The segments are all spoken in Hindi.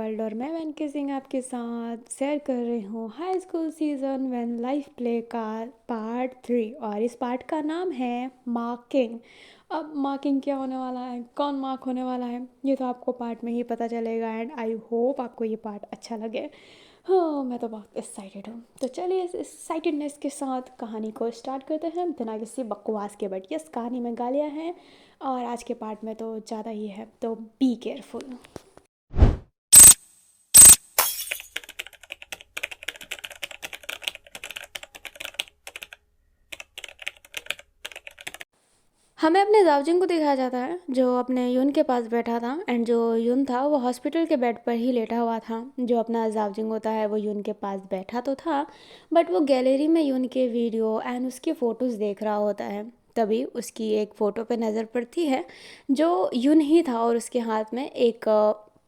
वर्ल्ड और मैं वैन सिंह आपके साथ शेयर कर रही हूँ high school season when life play का पार्ट 3 और इस पार्ट का नाम है मार्किंग। अब मार्किंग क्या होने वाला है, कौन मार्क होने वाला है, ये तो आपको पार्ट में ही पता चलेगा एंड आई होप आपको ये पार्ट अच्छा लगे। हाँ, मैं तो बहुत एक्साइटेड हूँ। तो चलिए इस एक्साइटेडनेस के साथ कहानी को स्टार्ट करते हैं बिना किसी बकवास के। बट यस, कहानी में गालियाँ हैं और आज के पार्ट में तो ज़्यादा ही है, तो बी केयरफुल। हमें अपने जावजिंग को दिखाया जाता है जो अपने यून के पास बैठा था एंड जो यून था वो हॉस्पिटल के बेड पर ही लेटा हुआ था। जो अपना जावजिंग होता है वो यून के पास बैठा तो था, बट वो गैलरी में यून के वीडियो एंड उसके फ़ोटोज़ देख रहा होता है। तभी उसकी एक फ़ोटो पे नज़र पड़ती है जो यून ही था और उसके हाथ में एक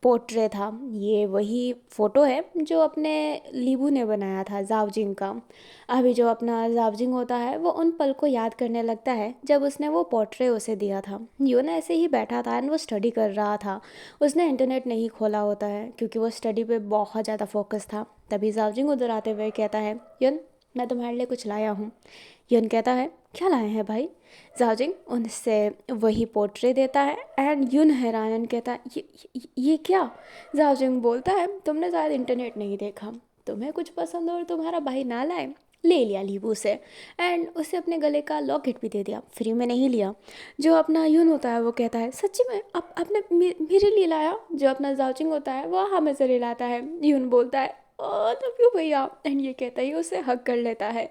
पोर्ट्रे था। ये वही फ़ोटो है जो अपने लीबू ने बनाया था जावजिंग का। अभी जो अपना जावजिंग होता है वो उन पल को याद करने लगता है जब उसने वो पोर्ट्रे उसे दिया था। यून ऐसे ही बैठा था एंड वो स्टडी कर रहा था। उसने इंटरनेट नहीं खोला होता है क्योंकि वो स्टडी पे बहुत ज़्यादा फोकस था। तभी जावजिंग उधर आते हुए कहता है, यून मैं तुम्हारे लिए कुछ लाया हूँ। यून कहता है, क्या लाए हैं भाई। जावजिंग उनसे वही पोर्ट्रे देता है एंड यून हैरान कहता है, ये क्या। जावजिंग बोलता है, तुमने शायद इंटरनेट नहीं देखा, तुम्हें कुछ पसंद और तुम्हारा भाई ना लाए, ले लिया लीबू से एंड उसे अपने गले का लॉकेट भी दे दिया, फ्री में नहीं लिया। जो अपना यून होता है वो कहता है, सच्ची में आपने मेरे लिए लाया। जो अपना जावचिंग होता है वो हमें से ले लाता है। यून बोलता है, ओ तो क्यों भैया, एंड ये कहता ही उसे हक कर लेता है।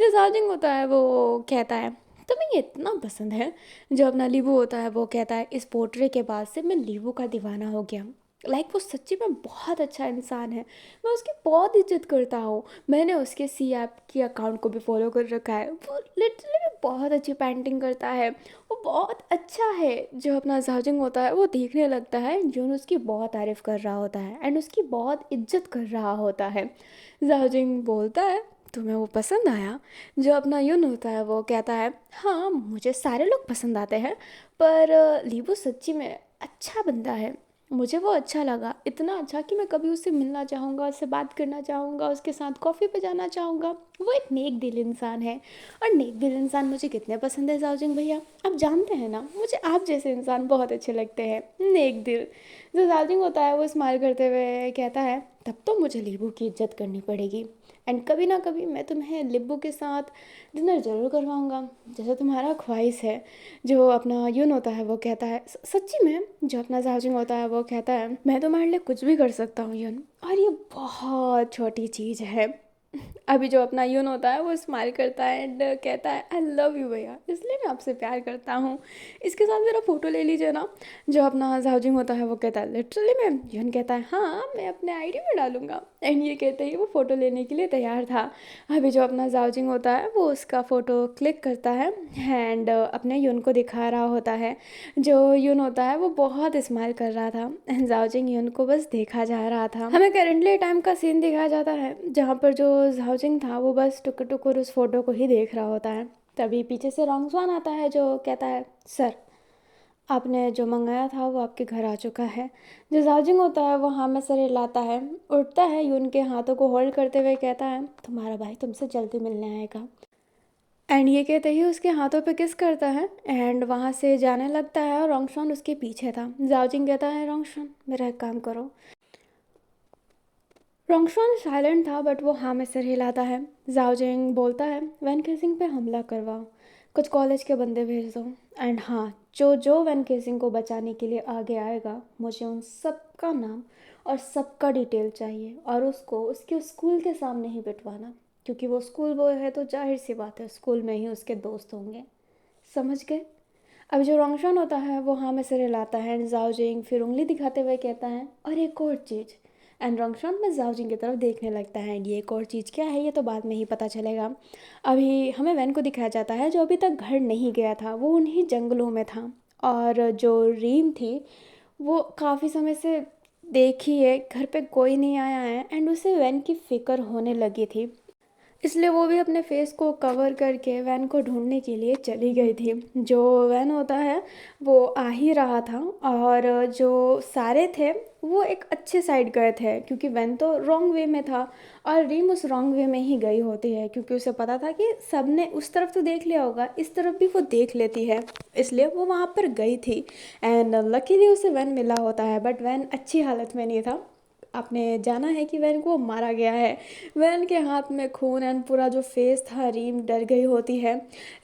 जो जावचिंग होता है वो कहता है, तुम्हें ये इतना पसंद है। जो अपना लीबू होता है वो कहता है, इस पोर्ट्रे के बाद से मैं लीबू का दीवाना हो गया। वो सच्ची में बहुत अच्छा इंसान है, मैं उसकी बहुत इज्जत करता हूँ। मैंने उसके सी ऐप की अकाउंट को भी फॉलो कर रखा है। वो लिटरली बहुत अच्छी पेंटिंग करता है, वो बहुत अच्छा है। जो अपना जाजिंग होता है वो देखने लगता है जो उसकी बहुत तारीफ़ कर रहा होता है एंड उसकी बहुत इज्जत कर रहा होता है। जाजिंग बोलता है, तुम्हें वो पसंद आया। जो अपना यून होता है वो कहता है, हाँ मुझे सारे लोग पसंद आते हैं, पर लीबू सच्ची में अच्छा बंदा है। मुझे वो अच्छा लगा, इतना अच्छा कि मैं कभी उससे मिलना चाहूँगा, उससे बात करना चाहूँगा, उसके साथ कॉफ़ी पे जाना चाहूँगा। वो एक नेक दिल इंसान है और नेक दिल इंसान मुझे कितने पसंद है जावजिंग भैया, आप जानते हैं ना, मुझे आप जैसे इंसान बहुत अच्छे लगते हैं, नेक दिल। जो जावजिंग होता है वो स्माइल करते हुए कहता है, तब तो मुझे लीबू की इज्जत करनी पड़ेगी एंड कभी ना कभी मैं तुम्हें लिब्बू के साथ डिनर ज़रूर करवाऊँगा, जैसे तुम्हारा ख्वाहिश है। जो अपना यून होता है वो कहता है, सच्ची में। जो अपना जाजिंग होता है वो कहता है, मैं तुम्हारे लिए कुछ भी कर सकता हूँ यून, और ये बहुत छोटी चीज़ है। अभी जो अपना यून होता है वो स्माइल करता है एंड कहता है, आई लव यू भैया, इसलिए मैं आपसे प्यार करता हूँ, इसके साथ मेरा फ़ोटो ले लीजिए ना। जो अपना जावजिंग होता है वो कहता है, लिटरली मैम। यून कहता है, हाँ मैं अपने आईडी में डालूंगा, एंड ये कहते ही वो फ़ोटो लेने के लिए तैयार था। अभी जो अपना जावजिंग होता है वो उसका फ़ोटो क्लिक करता है एंड अपने यून को दिखा रहा होता है। जो यून होता है वो बहुत स्माइल कर रहा था एंड जावजिंग यून को बस देखा जा रहा था। हमें करेंटली टाइम का सीन दिखाया जाता है जहाँ पर जो जावजिंग था वो बस टुकुर टुकुर उस फोटो को ही देख रहा होता है। तभी पीछे से रोंगसवान आता है जो कहता है, सर आपने जो मंगाया था वो आपके घर आ चुका है। जो जावजिंग होता है वो हाँ में सर हिलाता है, उठता है, यून के हाथों को होल्ड करते हुए कहता है, तुम्हारा भाई तुमसे जल्दी मिलने आएगा। एंड ये कहते ही उसके हाथों पे किस करता है एंड वहाँ से जाने लगता है और रोंगशॉन उसके पीछे था। जाओजिंग कहता है, रोंगशॉन मेरा एक काम करो। रोंगशॉन साइलेंट था बट वो हाँ में सिर हिलाता है। जाओजिंग बोलता है, वैन केसिंग पे हमला करवाओ, कुछ कॉलेज के बंदे भेज दो एंड हाँ, जो जो वैन केसिंग को बचाने के लिए आगे आएगा मुझे उन सब का नाम और सबका डिटेल चाहिए और उसको उसके स्कूल के सामने ही बिठवाना, क्योंकि वो स्कूल बॉय है तो जाहिर सी बात है स्कूल में ही उसके दोस्त होंगे। समझ गए। अब जो रोंगशॉन होता है वो हाँ में सिर हिलाता है एंड जाओजिंग फिर उंगली दिखाते हुए कहता है, और एक और चीज़। एंड रोंगशॉन में जाओजिंग की तरफ देखने लगता है एंड ये एक और चीज़ क्या है ये तो बाद में ही पता चलेगा। अभी हमें वैन को दिखाया जाता है जो अभी तक घर नहीं गया था, वो उन्हीं जंगलों में था। और जो रीम थी वो काफ़ी समय से देखी है घर पे कोई नहीं आया है एंड उसे वैन की फ़िक्र होने लगी थी। इसलिए वो भी अपने फेस को कवर करके वैन को ढूंढने के लिए चली गई थी। जो वैन होता है वो आ ही रहा था, और जो सारे थे वो एक अच्छे साइड गए थे, क्योंकि वैन तो रॉन्ग वे में था और रीम उस रॉन्ग वे में ही गई होती है, क्योंकि उसे पता था कि सबने उस तरफ तो देख लिया होगा, इस तरफ भी वो देख लेती है, इसलिए वो वहाँ पर गई थी। एंड लकीली उसे वैन मिला होता है, बट वैन अच्छी हालत में नहीं था। आपने जाना है कि वैन को मारा गया है। वैन के हाथ में खून एंड पूरा जो फेस था, रीम डर गई होती है।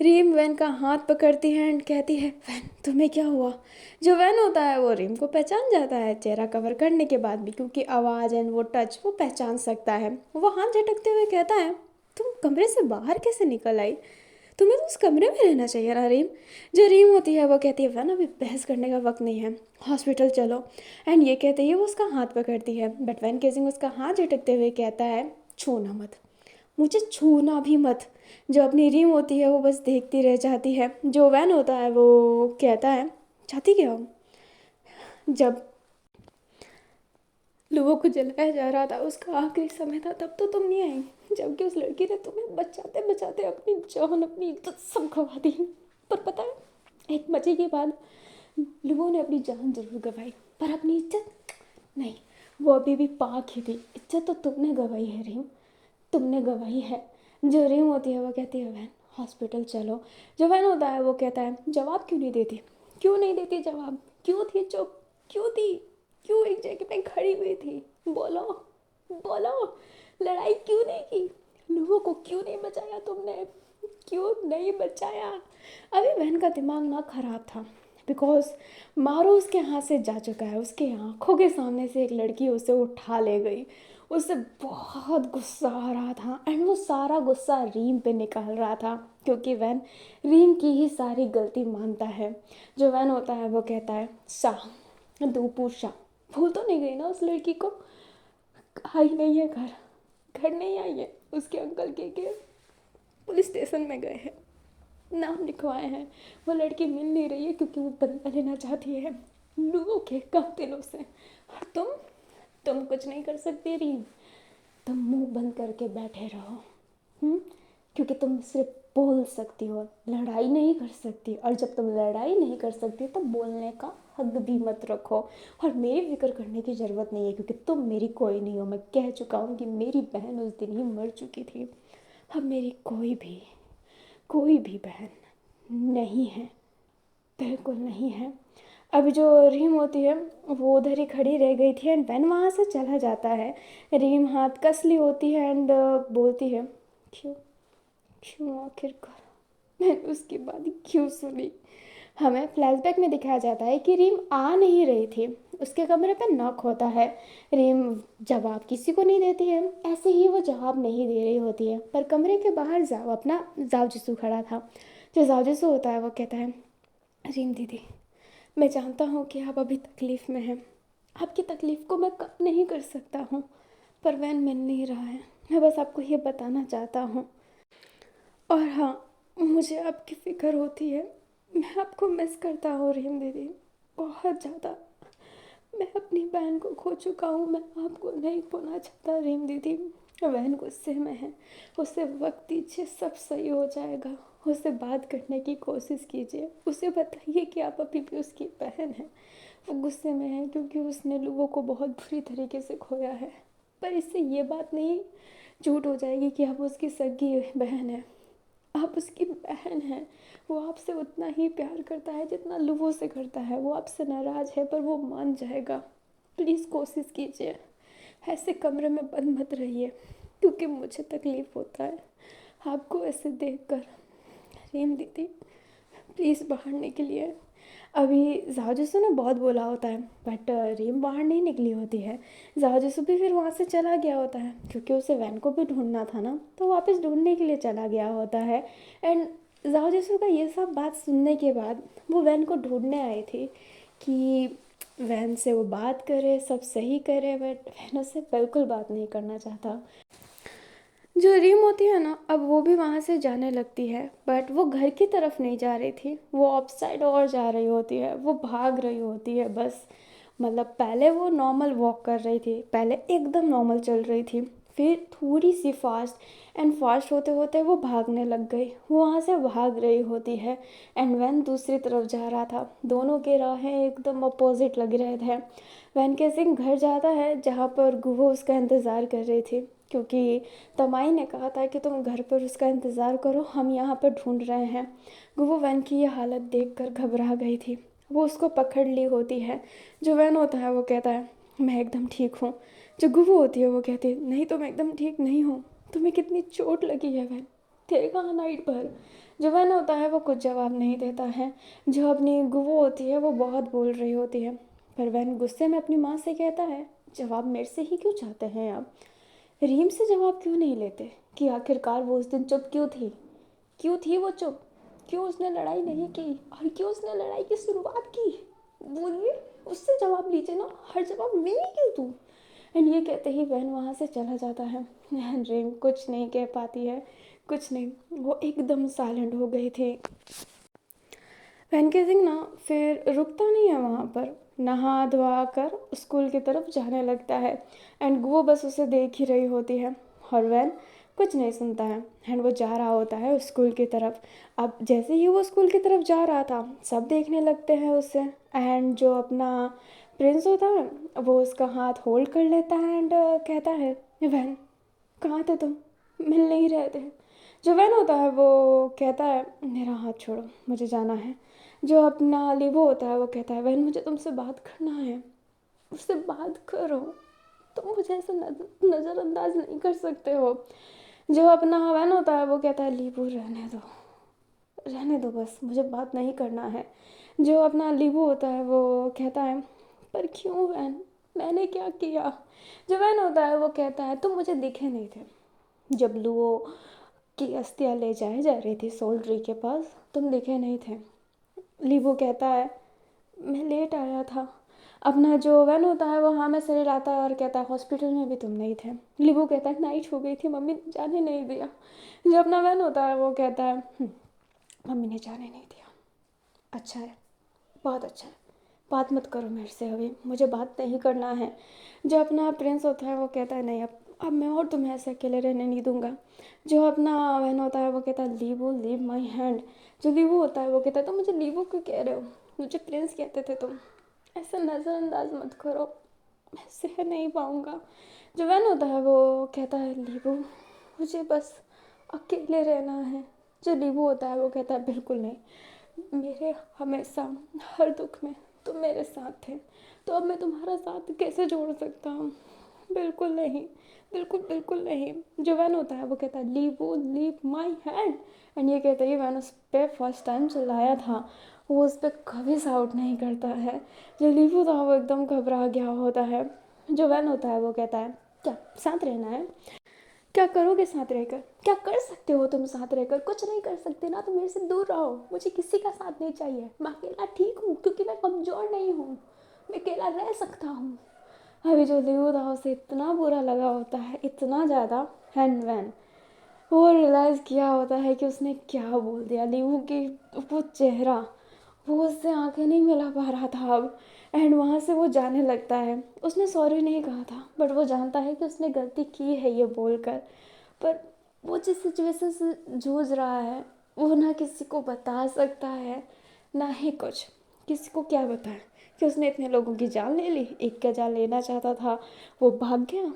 रीम वैन का हाथ पकड़ती है एंड कहती है, वैन तुम्हें क्या हुआ? जो वैन होता है वो रीम को पहचान जाता है चेहरा कवर करने के बाद भी, क्योंकि आवाज़ एंड वो टच वो पहचान सकता है। वो हाथ झटकते हुए कहता है, तुम कमरे से बाहर कैसे निकल आई? तुम्हें तो उस कमरे में रहना चाहिए ना रीम। जो रीम होती है वो कहती है, वैन अभी बहस करने का वक्त नहीं है, हॉस्पिटल चलो। एंड ये कहते ही वो उसका हाथ पकड़ती है, बट वैन केसिंग उसका हाथ झटकते हुए कहता है, छूना मत, मुझे छूना भी मत। जो अपनी रीम होती है वो बस देखती रह जाती है। जो वैन होता है वो कहता है, चाहती क्या हो? जब लोगों को जलाया जा रहा था, उसका आखिरी समय था, तब तो तुम नहीं आई, जबकि उस लड़की ने तुम्हें बचाते बचाते अपनी जान अपनी इज्जत सब गवा दी। पर पता है, एक मजे की बात, लोगों ने अपनी जान जरूर गंवाई पर अपनी इज्जत नहीं। वो अभी भी पाक ही थी। इज्जत तो तुमने गंवाई है रीम, तुमने गंवाई है। जो रीम होती है वो कहती है, वैन हॉस्पिटल चलो। जो वैन होता है वो कहता है, जवाब क्यों नहीं देती? क्यों नहीं देती जवाब? क्यों थी चुप? क्यों थी? क्यों एक जगह पे खड़ी हुई थी? बोलो, बोलो, लड़ाई क्यों नहीं की? लोगों को क्यों नहीं बचाया तुमने? क्यों नहीं बचाया? अभी बहन का दिमाग ना खराब था, बिकॉज मारो उसके हाथ से जा चुका है। उसके आंखों के सामने से एक लड़की उसे उठा ले गई। उसे बहुत गुस्सा आ रहा था एंड वो सारा गुस्सा रीम पे निकाल रहा था, क्योंकि वैन रीम की ही सारी गलती मानता है। जो वैन होता है वो कहता है, शाह, दूपुर शाह, भूल तो नहीं गई ना उस लड़की को? आई नहीं है घर, घर नहीं आई है। उसके अंकल के पुलिस स्टेशन में गए हैं, नाम लिखवाए हैं। वो लड़की मिल नहीं रही है क्योंकि वो बदला लेना चाहती है लोगों के कम दिनों से। और तुम कुछ नहीं कर सकती रीम। तुम मुंह बंद करके बैठे रहो। क्योंकि तुम सिर्फ बोल सकती हो, लड़ाई नहीं कर सकती, और जब तुम लड़ाई नहीं कर सकती तो बोलने का हक भी मत रखो। और मेरी फिक्र करने की ज़रूरत नहीं है, क्योंकि तुम मेरी कोई नहीं हो। मैं कह चुका हूँ कि मेरी बहन उस दिन ही मर चुकी थी। अब मेरी कोई भी बहन नहीं है, बिल्कुल नहीं है। अभी जो रीम होती है वो उधर ही खड़ी रह गई थी एंड वैन वहाँ से चला जाता है। रीम हाथ कस ली होती है एंड बोलती है, क्यों, क्यों आखिरकार मैंने उसकी बात क्यों सुनी? हमें फ्लैशबैक में दिखाया जाता है कि रीम आ नहीं रही थी, उसके कमरे पर नॉक होता है। रीम जवाब किसी को नहीं देती है, ऐसे ही वो जवाब नहीं दे रही होती है, पर कमरे के बाहर अपना जाओ जिसू खड़ा था। जो जाओ जिसू होता है वो कहता है, रीम दीदी, मैं जानता हूँ कि आप अभी तकलीफ़ में हैं, आपकी तकलीफ़ को मैं कम नहीं कर सकता हूँ, पर वैन मिल नहीं रहा है। मैं बस आपको ये बताना चाहता हूँ। और हाँ, मुझे आपकी फ़िक्र होती है, मैं आपको मिस करता हूँ रीम दीदी, बहुत ज़्यादा। मैं अपनी बहन को खो चुका हूँ, मैं आपको नहीं खोना चाहता रीम दीदी। बहन गुस्से में है, उसे वक्त दीजिए, सब सही हो जाएगा। उससे बात करने की कोशिश कीजिए, उसे बताइए कि आप अभी भी उसकी बहन हैं। वो गुस्से में है क्योंकि उसने लोगों को बहुत बुरी तरीके से खोया है, पर इससे ये बात नहीं झूठ हो जाएगी कि आप उसकी सगी बहन हैं। आप उसकी बहन हैं। वो आपसे उतना ही प्यार करता है जितना लुवो से करता है। वो आपसे नाराज़ है पर वो मान जाएगा। प्लीज़ कोशिश कीजिए, ऐसे कमरे में बंद मत रहिए, क्योंकि मुझे तकलीफ़ होता है आपको ऐसे देखकर। रीम दीदी, प्लीज़ बाहर निकलिए। अभी जाओ ने बहुत बोला होता है, बट रीम बाहर नहीं निकली होती है। जाओ भी फिर वहाँ से चला गया होता है, क्योंकि उसे वैन को भी ढूंढना था ना, तो वापस ढूंढने के लिए चला गया होता है। एंड जाओ का ये सब बात सुनने के बाद वो वैन को ढूंढने आई थी कि वैन से वो बात करे, सब सही करे, बट वैन उससे बिल्कुल बात नहीं करना चाहता। जो रीम होती है ना, अब वो भी वहाँ से जाने लगती है, बट वो घर की तरफ नहीं जा रही थी, वो ऑफ साइड और जा रही होती है। वो भाग रही होती है बस। मतलब पहले वो नॉर्मल वॉक कर रही थी, पहले एकदम नॉर्मल चल रही थी, फिर थोड़ी सी फास्ट, एंड फास्ट होते होते वो भागने लग गई। वो वहाँ से भाग रही होती है एंड वैन दूसरी तरफ जा रहा था। दोनों के राहें एकदम अपोजिट लग रहे थे। वैन के सिंह घर जाता है जहाँ पर गुहो उसका इंतज़ार कर रही थी, क्योंकि तमाई ने कहा था कि तुम घर पर उसका इंतज़ार करो, हम यहाँ पर ढूंढ रहे हैं। गुहो वैन की ये हालत देखकर घबरा गई थी। वो उसको पकड़ ली होती है। जो वैन होता है वो कहता है मैं एकदम ठीक हूँ। जो गुहो होती है वो कहती है नहीं, तुम एकदम ठीक नहीं हो, तुम्हें कितनी चोट लगी है वैन, थे कहाँ नाइट पर। जो वैन होता है वो कुछ जवाब नहीं देता है। जो अपनी गुहो होती है वो बहुत बोल रही होती है, पर वैन गुस्से में अपनी माँ से कहता है जवाब मेरे से ही क्यों चाहते हैं आप, रीम से जवाब क्यों नहीं लेते कि आखिरकार वो उस दिन चुप क्यों थी वो चुप, क्यों उसने लड़ाई नहीं की, और क्यों उसने लड़ाई की शुरुआत की, बोलिए, उससे जवाब लीजिए ना, हर जवाब मैं ही क्यों दूँ। एंड ये कहते ही वैन वहाँ से चला जाता है। एंड रीम कुछ नहीं कह पाती है, कुछ नहीं, वो एकदम साइलेंट हो गई थी। वैन सिंह ना फिर रुकता नहीं है वहाँ पर, नहा धोआ कर स्कूल की तरफ जाने लगता है। एंड वो बस उसे देख ही रही होती है और वैन कुछ नहीं सुनता है। एंड वो जा रहा होता है स्कूल की तरफ। अब जैसे ही वो स्कूल की तरफ जा रहा था सब देखने लगते हैं उससे। एंड जो अपना प्रिंस होता है वो उसका हाथ होल्ड कर लेता है एंड कहता है वैन कहाँ थे तुम, मिल नहीं रहे थे। जो वैन होता है वो कहता है मेरा हाथ छोड़ो, मुझे जाना है। जो अपना लिवो होता है वो कहता है वैन मुझे तुमसे बात करना है, मुझसे बात करो, तुम मुझे ऐसे नज़रअंदाज नहीं कर सकते हो। जो अपना वैन होता है वो कहता है लिवो रहने दो बस, मुझे बात नहीं करना है। जो अपना लिवो होता है वो कहता है पर क्यों वैन, मैंने क्या किया। जो वैन होता है वो कहता है तुम मुझे दिखे नहीं थे जब लुओ की अस्थियाँ ले जाए जा रही थी सोल ट्री के पास, तुम दिखे नहीं थे। लीबो कहता है मैं लेट आया था। अपना जो वैन होता है वो हाँ में सिर हिलाता है और कहता है हॉस्पिटल में भी तुम नहीं थे। लीबो कहता है नाइट हो गई थी, मम्मी ने जाने नहीं दिया। जो अपना वैन होता है वो कहता है मम्मी ने जाने नहीं दिया, अच्छा है, बहुत अच्छा है, बात मत करो मेरे से, अभी मुझे बात नहीं करना है। जो अपना प्रिंस होता है वो कहता है नहीं, अब मैं और तुम्हें ऐसे अकेले रहने नहीं दूंगा। जो अपना वैन होता है वो कहता है लीवो लीव माई हैंड। जो लीवो होता है वो कहता है तुम मुझे लीवो क्यों कह रहे हो, मुझे प्रिंस कहते थे तुम, ऐसे नज़रअंदाज मत करो, मैं सह नहीं पाऊँगा। जो वैन होता है वो कहता है लीवो मुझे बस अकेले रहना है। जो लीवो होता है वो कहता है बिल्कुल नहीं, मेरे हमेशा हर दुख में तुम मेरे साथ थे, तो अब मैं तुम्हारा साथ कैसे जोड़ सकता हूँ, बिल्कुल नहीं, बिल्कुल बिल्कुल नहीं। जो वैन होता है वो कहता है लीव माई हैंड। एंड ये कहते ही वैन उस पर फर्स्ट टाइम चिल्लाया था, वो उस पर कभी साउट नहीं करता है। जो लीव होता है वो एकदम घबरा गया होता है। जो वैन होता है वो कहता है क्या साथ रहना है, क्या करोगे साथ रहकर, क्या कर सकते हो तुम साथ रहकर, कुछ नहीं कर सकते ना, तो मेरे से दूर रहो, मुझे किसी का साथ नहीं चाहिए, मैं अकेला ठीक हूँ क्योंकि मैं कमज़ोर नहीं हूँ, मैं अकेला रह सकता हूँ। अभी जो लियो था उसे इतना बुरा लगा होता है, इतना ज़्यादा। एंड वैन वो रियलाइज़ किया होता है कि उसने क्या बोल दिया। लियो की वो चेहरा, वो उससे आंखें नहीं मिला पा रहा था अब। एंड वहाँ से वो जाने लगता है। उसने सॉरी नहीं कहा था बट वो जानता है कि उसने गलती की है ये बोलकर। पर वो जिस सिचुएशन से जूझ रहा है वो ना किसी को बता सकता है ना ही कुछ, किसी को क्या बताए कि उसने इतने लोगों की जान ले ली, एक का जान लेना चाहता था, वो भाग गया,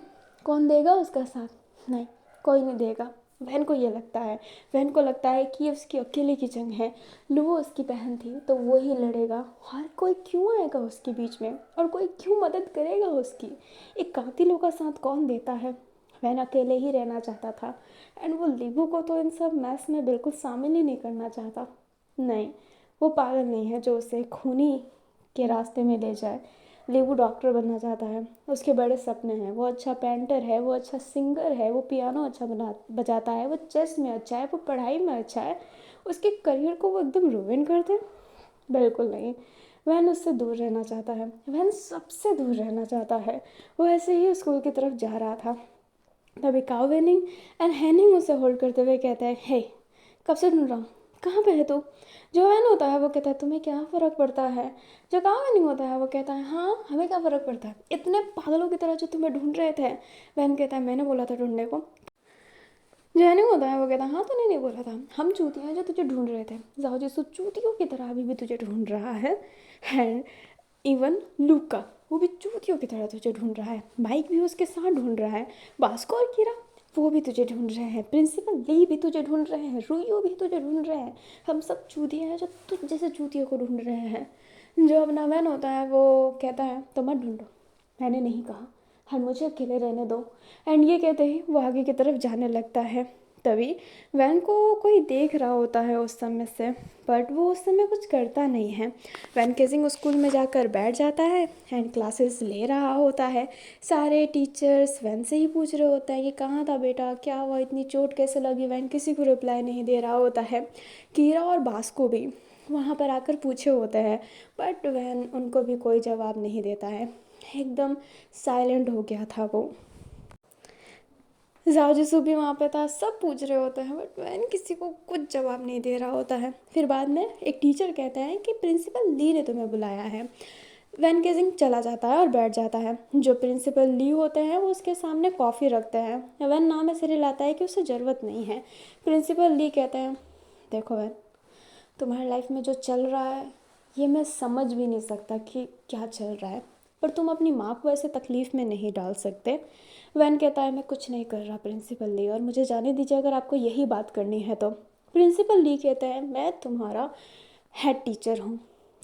कौन देगा उसका साथ, नहीं, कोई नहीं देगा। बहन को ये लगता है, बहन को लगता है कि ये उसकी अकेले की जंग है, लुओ उसकी बहन थी तो वो ही लड़ेगा, हर कोई क्यों आएगा उसके बीच में और कोई क्यों मदद करेगा उसकी, एक कातिलों का साथ कौन देता है। वैन अकेले ही रहना चाहता था एंड वो लीबू को तो इन सब मैस में बिल्कुल शामिल ही नहीं करना चाहता। नहीं, वो पागल नहीं है जो उसे खूनी के रास्ते में ले जाए। लीबू डॉक्टर बनना चाहता है, उसके बड़े सपने हैं, वो अच्छा पेंटर है, वो अच्छा सिंगर है, वो पियानो अच्छा बजाता है, वो चेस में अच्छा है, वो पढ़ाई में अच्छा है, उसके करियर को वो एकदम रुइन कर दे, बिल्कुल नहीं। वैन उससे दूर रहना चाहता है, वैन सबसे दूर रहना चाहता है। वो ऐसे ही स्कूल की तरफ जा रहा था तभी काओ वेनिंग एंड हैनिंग उसे होल्ड करते हुए कहता है हे कब से ढूंढ रहा हूँ, कहाँ पे है तू? जो वैन होता है वो कहता है तुम्हें क्या फ़र्क पड़ता है? जो काम में नहीं होता है वो कहता है हाँ हमें क्या फ़र्क पड़ता है, इतने पागलों की तरह जो तुम्हें ढूंढ रहे थे। वैन कहता है मैंने बोला था ढूंढने को। जो नहीं होता है वो कहता है हाँ तूने नहीं बोला था, हम चूतिया हैं जो तुझे ढूंढ रहे थे। जाओ जिसो चूतियों की तरह अभी भी तुझे ढूंढ रहा है। एंड इवन लूका वो भी चूतियों की तरह तुझे ढूंढ रहा है, माइक भी उसके साथ ढूंढ रहा है, बास्को और कीरा वो भी तुझे ढूंढ रहे हैं, प्रिंसिपल ली भी तुझे ढूंढ रहे हैं, रूयो भी तुझे ढूंढ रहे हैं। हम सब चूतिया हैं जो तुझ जैसे चूतियों को ढूंढ रहे हैं। जो अपना वैन होता है वो कहता है तो मत ढूंढो, मैंने नहीं कहा, हर मुझे अकेले रहने दो। एंड ये कहते ही वो आगे की तरफ जाने लगता है। तभी वैन को कोई देख रहा होता है उस समय से, बट वो उस समय कुछ करता नहीं है। वैन केजिंग स्कूल में जाकर बैठ जाता है एंड क्लासेस ले रहा होता है। सारे टीचर्स वैन से ही पूछ रहे होते हैं कि कहाँ था बेटा, क्या हुआ, इतनी चोट कैसे लगी। वैन किसी को रिप्लाई नहीं दे रहा होता है। कीरा और बास्को भी वहाँ पर आकर पूछे होते हैं, बट वैन उनको भी कोई जवाब नहीं देता है। एकदम साइलेंट हो गया था वो। जाओ भी वहाँ पे था, सब पूछ रहे होते हैं बट वैन किसी को कुछ जवाब नहीं दे रहा होता है। फिर बाद में एक टीचर कहते हैं कि प्रिंसिपल ली ने तुम्हें बुलाया है। वैन केजिंग चला जाता है और बैठ जाता है। जो प्रिंसिपल ली होते हैं वो उसके सामने कॉफ़ी रखते हैं। वैन नाम ऐसे हिलाता है कि उसे ज़रूरत नहीं है। प्रिंसिपल ली कहते हैं देखो वैन, तुम्हारी लाइफ में जो चल रहा है ये मैं समझ भी नहीं सकता कि क्या चल रहा है, पर तुम अपनी माँ को ऐसे तकलीफ़ में नहीं डाल सकते। वैन कहता है मैं कुछ नहीं कर रहा प्रिंसिपल ली, और मुझे जाने दीजिए अगर आपको यही बात करनी है तो। प्रिंसिपल ली कहते हैं मैं तुम्हारा हेड टीचर हूँ,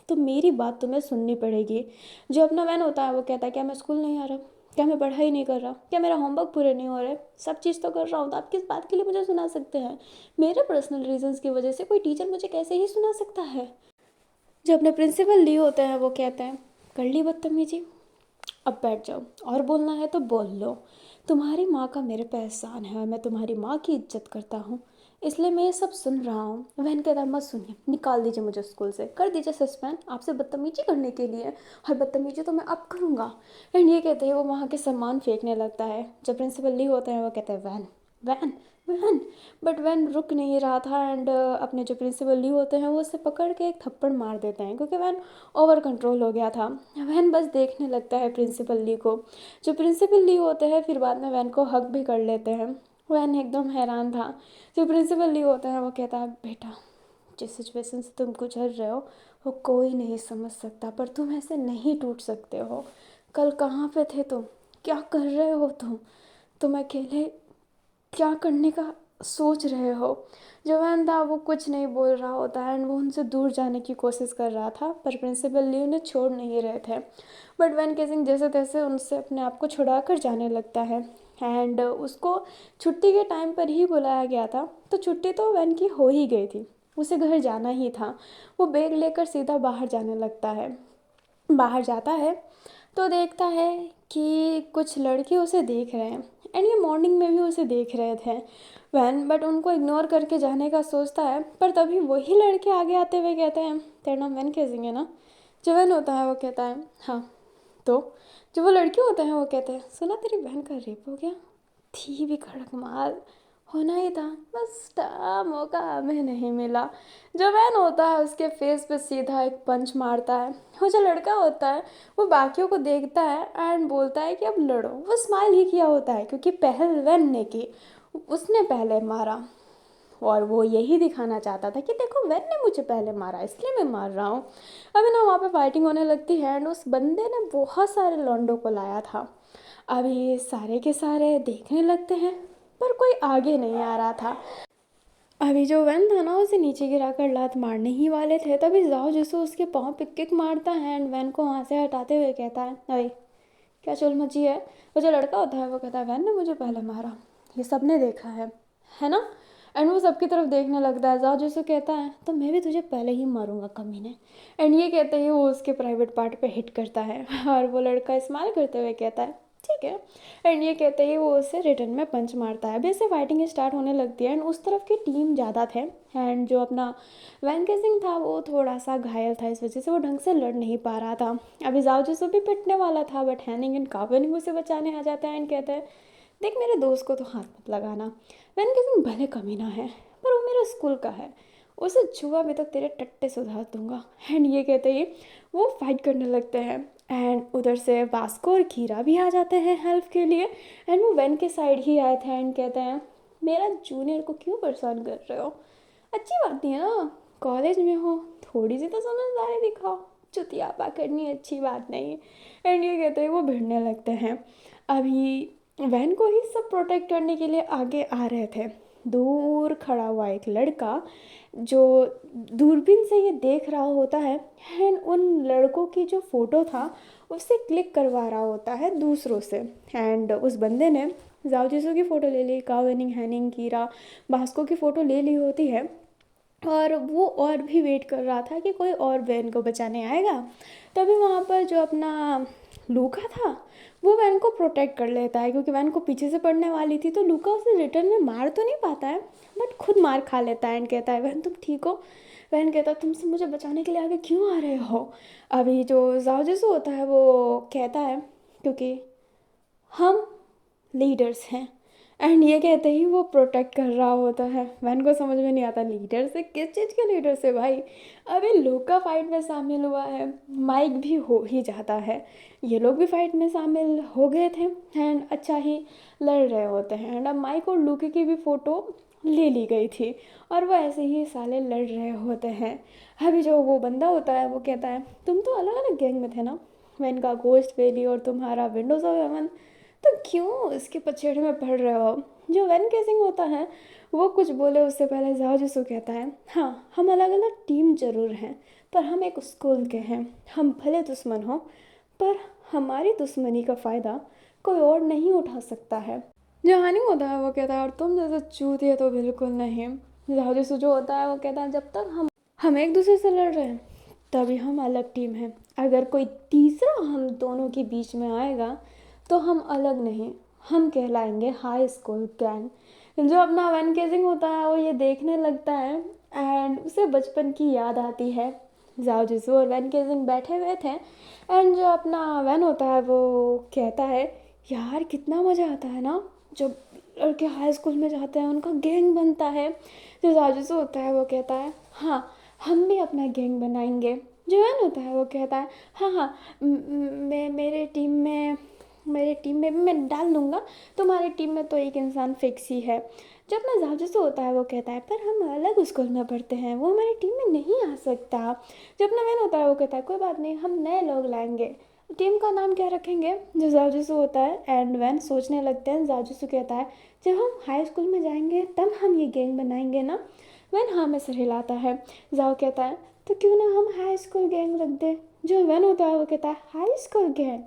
तो मेरी बात तुम्हें सुननी पड़ेगी। जो अपना वैन होता है वो कहता है क्या मैं स्कूल नहीं आ रहा, क्या मैं पढ़ाई नहीं कर रहा, क्या मेरा होमवर्क पूरे नहीं हो रहे, सब चीज़ तो कर रहा हूँ, तो आप किस बात के लिए मुझे सुना सकते हैं? मेरे पर्सनल रीजंस की वजह से कोई टीचर मुझे कैसे ही सुना सकता है? जो अपने प्रिंसिपल ली होते हैं वो कहते हैं कर ली बदतमीजी, अब बैठ जाओ, और बोलना है तो बोल लो। तुम्हारी माँ का मेरे पे एहसान है और मैं तुम्हारी माँ की इज्जत करता हूँ, इसलिए मैं ये सब सुन रहा हूँ। वहन कहता मत सुनिए, निकाल दीजिए मुझे स्कूल से, कर दीजिए सस्पेंड आपसे बदतमीजी करने के लिए, और बदतमीजी तो मैं अब करूँगा। एंड ये कहते हैं वो वहाँ के सामान फेंकने लगता है। जब प्रिंसिपल ली होते हैं वो कहते हैं van van van, but van रुक नहीं रहा था। एंड अपने जो प्रिंसिपल ली होते हैं वो उसे पकड़ के एक थप्पड़ मार देते हैं, क्योंकि वैन ओवर कंट्रोल हो गया था। वैन बस देखने लगता है प्रिंसिपल ली को। जो प्रिंसिपल ली होते हैं फिर बाद में वैन को हक भी कर लेते हैं। वैन एकदम हैरान था। जो प्रिंसिपल ली होता है वो कहता है बेटा जिस सिचुएशन से तुम गुजर रहे हो वो कोई नहीं समझ सकता, पर तुम ऐसे नहीं टूट सकते हो। कल कहाँ पे थे तुम, क्या कर रहे हो तुम अकेले क्या करने का सोच रहे हो? जो वैन था वो कुछ नहीं बोल रहा होता है एंड वो उनसे दूर जाने की कोशिश कर रहा था, पर प्रिंसिपल ली उन्हें छोड़ नहीं रहे थे। बट वैन केसिंग जैसे तैसे उनसे अपने आप को छुड़ा कर जाने लगता है। एंड उसको छुट्टी के टाइम पर ही बुलाया गया था, तो छुट्टी तो वैन की हो ही गई थी, उसे घर जाना ही था। वो बैग लेकर सीधा बाहर जाने लगता है। बाहर जाता है तो देखता है कि कुछ लड़के उसे देख रहे हैं एंड ये मॉर्निंग में भी उसे देख रहे थे वैन, बट उनको इग्नोर करके जाने का सोचता है। पर तभी वही लड़के आगे आते हुए कहते हैं तेरा नाम वैन कैसिंग ना? जो वैन होता है वो कहता है हाँ। तो जो वो लड़के होते हैं वो कहते हैं सुना तेरी बहन का रेप हो गया, थी भी कड़क माल, होना ही था, बस मौका हमें नहीं मिला। जो वैन होता है उसके फेस पे सीधा एक पंच मारता है। वो जो लड़का होता है वो बाकियों को देखता है एंड बोलता है कि अब लड़ो। वो स्माइल ही किया होता है क्योंकि पहल वैन ने की, उसने पहले मारा, और वो यही दिखाना चाहता था कि देखो वैन ने मुझे पहले मारा इसलिए मैं मार रहा हूँ। अभी ना वहाँ पे फाइटिंग होने लगती है एंड उस बंदे ने बहुत सारे लौंडों को लाया था। अभी सारे के सारे देखने लगते हैं पर कोई आगे नहीं आ रहा था। अभी जो वैन था ना उसे नीचे गिराकर लात मारने ही वाले थे, तभी जाओ जिसो उसके पाँव पे किक मारता है एंड वैन को वहाँ से हटाते हुए कहता है अरे क्या चुल मची है? वो जो लड़का होता है वो कहता है वैन ने मुझे पहले मारा, ये सब ने देखा है ना? एंड वो सबकी तरफ देखने लगता है। जाओ जिसो कहता है तो मैं भी तुझे पहले ही मारूंगा कमीने। एंड ये कहते ही वो उसके प्राइवेट पार्ट पे हिट करता है और वो लड़का स्माइल करते हुए कहता है ठीक है। एंड ये कहते ही वो उसे रिटर्न में पंच मारता है। अभी ऐसे फाइटिंग स्टार्ट होने लगती है एंड उस तरफ की टीम ज़्यादा थे एंड जो अपना वैन केसिंग था वो थोड़ा सा घायल था, इस वजह से वो ढंग से लड़ नहीं पा रहा था। अभी जाओ जिसो भी पिटने वाला था बट हैनिंग एंड काविनिंग उसे बचाने आ जाता है एंड कहते हैं देख मेरे दोस्त को तो हाथ मत लगाना, वैन केसिंग भले कमीना है पर वो मेरे स्कूल का है, उसे छुआ भी तो तेरे टट्टे सुधार दूंगा। एंड ये कहते ही वो फाइट करने लगते हैं। एंड उधर से वास्को और कीरा भी आ जाते हैं हेल्प के लिए। एंड वो वैन के साइड ही आए थे एंड कहते हैं मेरा जूनियर को क्यों परेशान कर रहे हो, अच्छी बात नहीं है ना, कॉलेज में हो, थोड़ी सी तो समझदारी दिखाओ, चुतियापा करनी अच्छी बात नहीं है। एंड ये कहते हैं वो भिड़ने लगते हैं। अभी वैन को ही सब प्रोटेक्ट करने के लिए आगे आ रहे थे। दूर खड़ा हुआ एक लड़का जो दूरबीन से ये देख रहा होता है एंड उन लड़कों की जो फ़ोटो था उससे क्लिक करवा रहा होता है दूसरों से। एंड उस बंदे ने जाओ जीसू की फ़ोटो ले ली, काव हेनिंग, हैनिंग, कीरा, भास्को की फ़ोटो ले ली होती है। और वो और भी वेट कर रहा था कि कोई और वैन को बचाने आएगा। तभी वहाँ पर जो अपना लूका था वो वैन को प्रोटेक्ट कर लेता है, क्योंकि वैन को पीछे से पड़ने वाली थी तो लूका उसे रिटर्न में मार तो नहीं पाता है बट खुद मार खा लेता है एंड कहता है वैन तुम ठीक हो। वैन कहता है तुमसे मुझे बचाने के लिए आगे क्यों आ रहे हो। अभी जो जाओ जिसु होता है वो कहता है क्योंकि हम लीडर्स हैं। एंड ये कहते ही वो प्रोटेक्ट कर रहा होता है। वैन को समझ में नहीं आता लीडर से किस चीज़ के लीडर से भाई, अभी लूका फाइट में शामिल हुआ है, माइक भी हो ही जाता है, ये लोग भी फाइट में शामिल हो गए थे एंड अच्छा ही लड़ रहे होते हैं। एंड अब माइक और लूके की भी फ़ोटो ले ली गई थी और वो ऐसे ही साले लड़ रहे होते हैं। अभी जो वो बंदा होता है वो कहता है तुम तो अलग अलग गैंग में थे ना, वैन का गोस्ट वैली और तुम्हारा विंडोज ऑफ हेवन, तो क्यों इसके पछेड़े में पड़ रहे हो। जो वैन केसिंग होता है वो कुछ बोले उससे पहले जाओ जिसको कहता है हाँ हम अलग अलग टीम ज़रूर हैं पर हम एक स्कूल के हैं, हम भले दुश्मन हो पर हमारी दुश्मनी का फ़ायदा कोई और नहीं उठा सकता है। जो हानि होता है वो कहता है और तुम जैसे चूतिए तो बिल्कुल नहीं। जाओ जिसको जो होता है वो कहता है जब तक हम एक दूसरे से लड़ रहे हैं तभी हम अलग टीम हैं, अगर कोई तीसरा हम दोनों के बीच में आएगा तो हम अलग नहीं, हम कहलाएंगे हाई स्कूल गैंग। जो अपना वैन केजिंग होता है वो ये देखने लगता है एंड उसे बचपन की याद आती है। जाओ जिसू और वैन केजिंग बैठे हुए थे एंड जो अपना वैन होता है वो कहता है यार कितना मज़ा आता है ना जब लड़के हाई स्कूल में जाते हैं उनका गैंग बनता है। जो जाओ जिसू होता है वो कहता है हाँ हम भी अपना गैंग बनाएंगे। जो वैन होता है वो कहता है हाँ हाँ मैं मेरे टीम में भी मैं डाल दूँगा, तुम्हारी टीम में तो एक इंसान फिक्स ही है। जब ना जाओ जैसे होता है वो कहता है पर हम अलग स्कूल में पढ़ते हैं वो हमारी टीम में नहीं आ सकता। जब ना वैन होता है वो कहता है कोई बात नहीं हम नए लोग लाएंगे, टीम का नाम क्या रखेंगे। जो जाओ होता है एंड वैन सोचने लगते हैं। जाओ कहता है जब हम हाई स्कूल में जाएंगे तब हम ये गैंग बनाएंगे ना। वैन हाँ में सिर हिलाता है। जाओ कहता है तो क्यों ना हम हाई स्कूल गैंग रख दें। जो वैन होता है वो कहता है हाई स्कूल गैंग,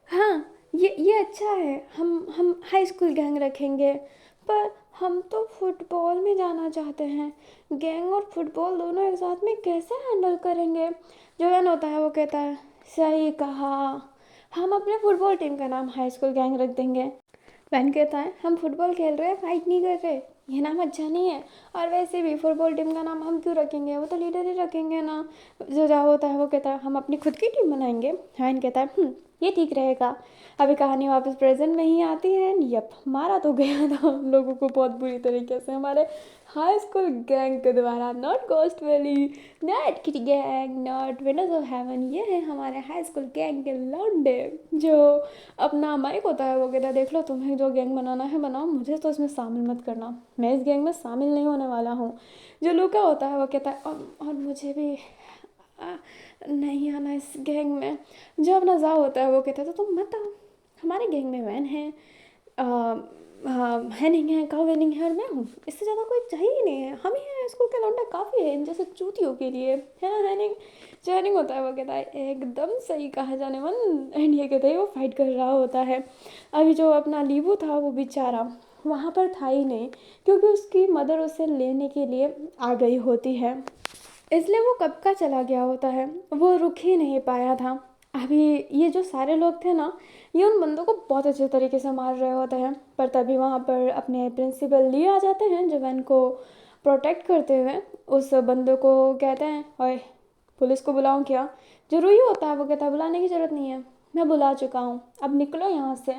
हाँ ये अच्छा है, हम हाई स्कूल गैंग रखेंगे पर हम तो फुटबॉल में जाना चाहते हैं, गैंग और फुटबॉल दोनों एक साथ में कैसे हैंडल करेंगे। जो वैन होता है वो कहता है सही कहा, हम अपने फुटबॉल टीम का नाम हाई स्कूल गैंग रख देंगे। वैन कहता है हम फुटबॉल खेल रहे हैं फाइट नहीं कर रहे, ये नाम अच्छा नहीं है, और वैसे भी फुटबॉल टीम का नाम हम क्यों रखेंगे, वो तो लीडर ही रखेंगे ना। जो जा होता है वो कहता है हम अपनी खुद की टीम बनाएंगे। वैन कहता है ये ठीक रहेगा। अभी कहानी वापस प्रेजेंट में ही आती है। यप मारा तो गया था हम लोगों को बहुत बुरी तरीके से हमारे हाई स्कूल गैंग के द्वारा, not ghost valley, not kitty gang, not Windows of haven, ये है हमारे हाई स्कूल गैंग के लौंडे। जो अपना माइक होता है वो कहता है देख लो तुम्हें जो गैंग बनाना है बनाओ, मुझे तो इसमें शामिल मत करना, मैं इस गैंग में शामिल नहीं होने वाला हूँ। जो लूका होता है वो कहता है और मुझे भी नहीं आना इस गैंग में। जो अपना जा होता है वो कहता है तो तुम मत आओ, हमारे गैंग में वैन है, हैनिंग है, कावेनिंग है और मैं हूँ, इससे ज़्यादा कोई चाहिए ही नहीं है, हम ही हैं, स्कूल के लौंडे काफ़ी है इन जैसे चूतियों के लिए, है ना हैनिंग। जो हैनिंग होता है वो कहता है एकदम सही कहा जाने मन। एंड ये कहते हैं वो फाइट कर रहा होता है। अभी जो अपना लीबू था वो बेचारा वहाँ पर था ही नहीं, क्योंकि उसकी मदर उसे लेने के लिए आ गई होती है, इसलिए वो कब का चला गया होता है, वो रुक ही नहीं पाया था। अभी ये जो सारे लोग थे ना ये उन बंदों को बहुत अच्छे तरीके से मार रहे होते हैं, पर तभी वहाँ पर अपने प्रिंसिपल लिए आ जाते हैं जो वैन को प्रोटेक्ट करते हुए उस बंदे को कहते हैं ओए पुलिस को बुलाऊं क्या। जो रूही होता है वो कहता है बुलाने की ज़रूरत नहीं है, मैं बुला चुका हूँ, अब निकलो यहाँ से।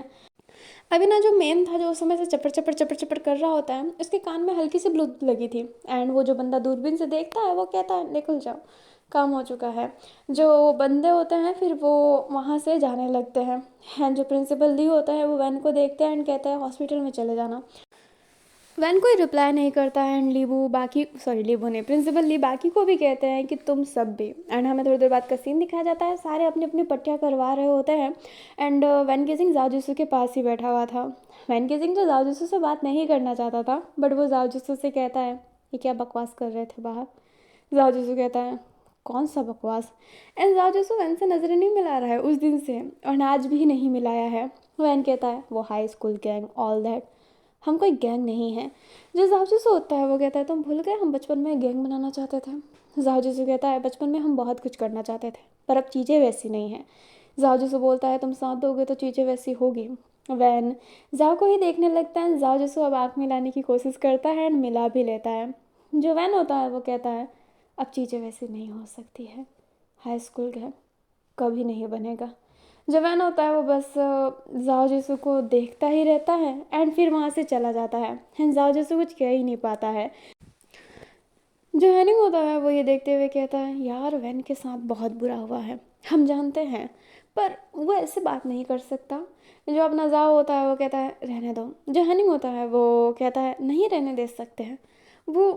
अभी ना जो मेन था जो उस समय से चपर चपर चपर चपर कर रहा होता है, उसके कान में हल्की सी ब्लूटूथ लगी थी। एंड वो जो बंदा दूरबीन से देखता है वो कहता है निकल जाओ, काम हो चुका है। जो बंदे होते हैं फिर वो वहाँ से जाने लगते हैं। एंड जो प्रिंसिपल ली होता है वो वैन को देखते हैं एंड कहता है हॉस्पिटल में चले जाना। वैन कोई रिप्लाई नहीं करता है एंड लीबू बाकी सॉरी लीबू ने प्रिंसिपल ली बाकी को भी कहते हैं कि तुम सब भी। एंड हमें थोड़ी देर बाद का सीन दिखाया जाता है, सारे अपनी अपनी पट्टियाँ करवा रहे होते हैं। एंड वैन केजिंग जाओ के पास ही बैठा हुआ था। वैन केजिंग तो जाओ से बात नहीं करना चाहता था, बट वो जाओ से कहता है ये क्या बकवास कर रहे थे बाहर। जाओ कहता है कौन सा बकवास। एंड जाओ वैन से नज़रें नहीं मिला रहा है उस दिन से, और आज भी नहीं मिलाया है। वैन कहता है वो high school gang all that, हम कोई गैंग नहीं है। जिस जावजी से होता है वो कहता है तुम भूल गए हम बचपन में गैंग बनाना चाहते थे। जावजी से कहता है बचपन में हम बहुत कुछ करना चाहते थे पर अब चीज़ें वैसी नहीं हैं। जावजी से बोलता है तुम साथ दोगे तो चीज़ें वैसी होगी। वैन जाओ को ही देखने लगता है। जाओ अब आँख मिलाने की कोशिश करता है एंड मिला भी लेता है। जो वैन होता है वो कहता है अब चीज़ें वैसी नहीं हो सकती है, हाई स्कूल गैंग कभी नहीं बनेगा। जो वैन होता है वो बस जाओ जीसू को देखता ही रहता है एंड फिर वहाँ से चला जाता है। एंड जाओ जीसू कुछ कह ही नहीं पाता है। जो हैनिंग होता है वो ये देखते हुए कहता है यार वैन के साथ बहुत बुरा हुआ है, हम जानते हैं, पर वो ऐसे बात नहीं कर सकता। जो अपना जाओ होता है वो कहता है रहने दो। जो हैनिंग होता है वो कहता है नहीं रहने दे सकते हैं, वो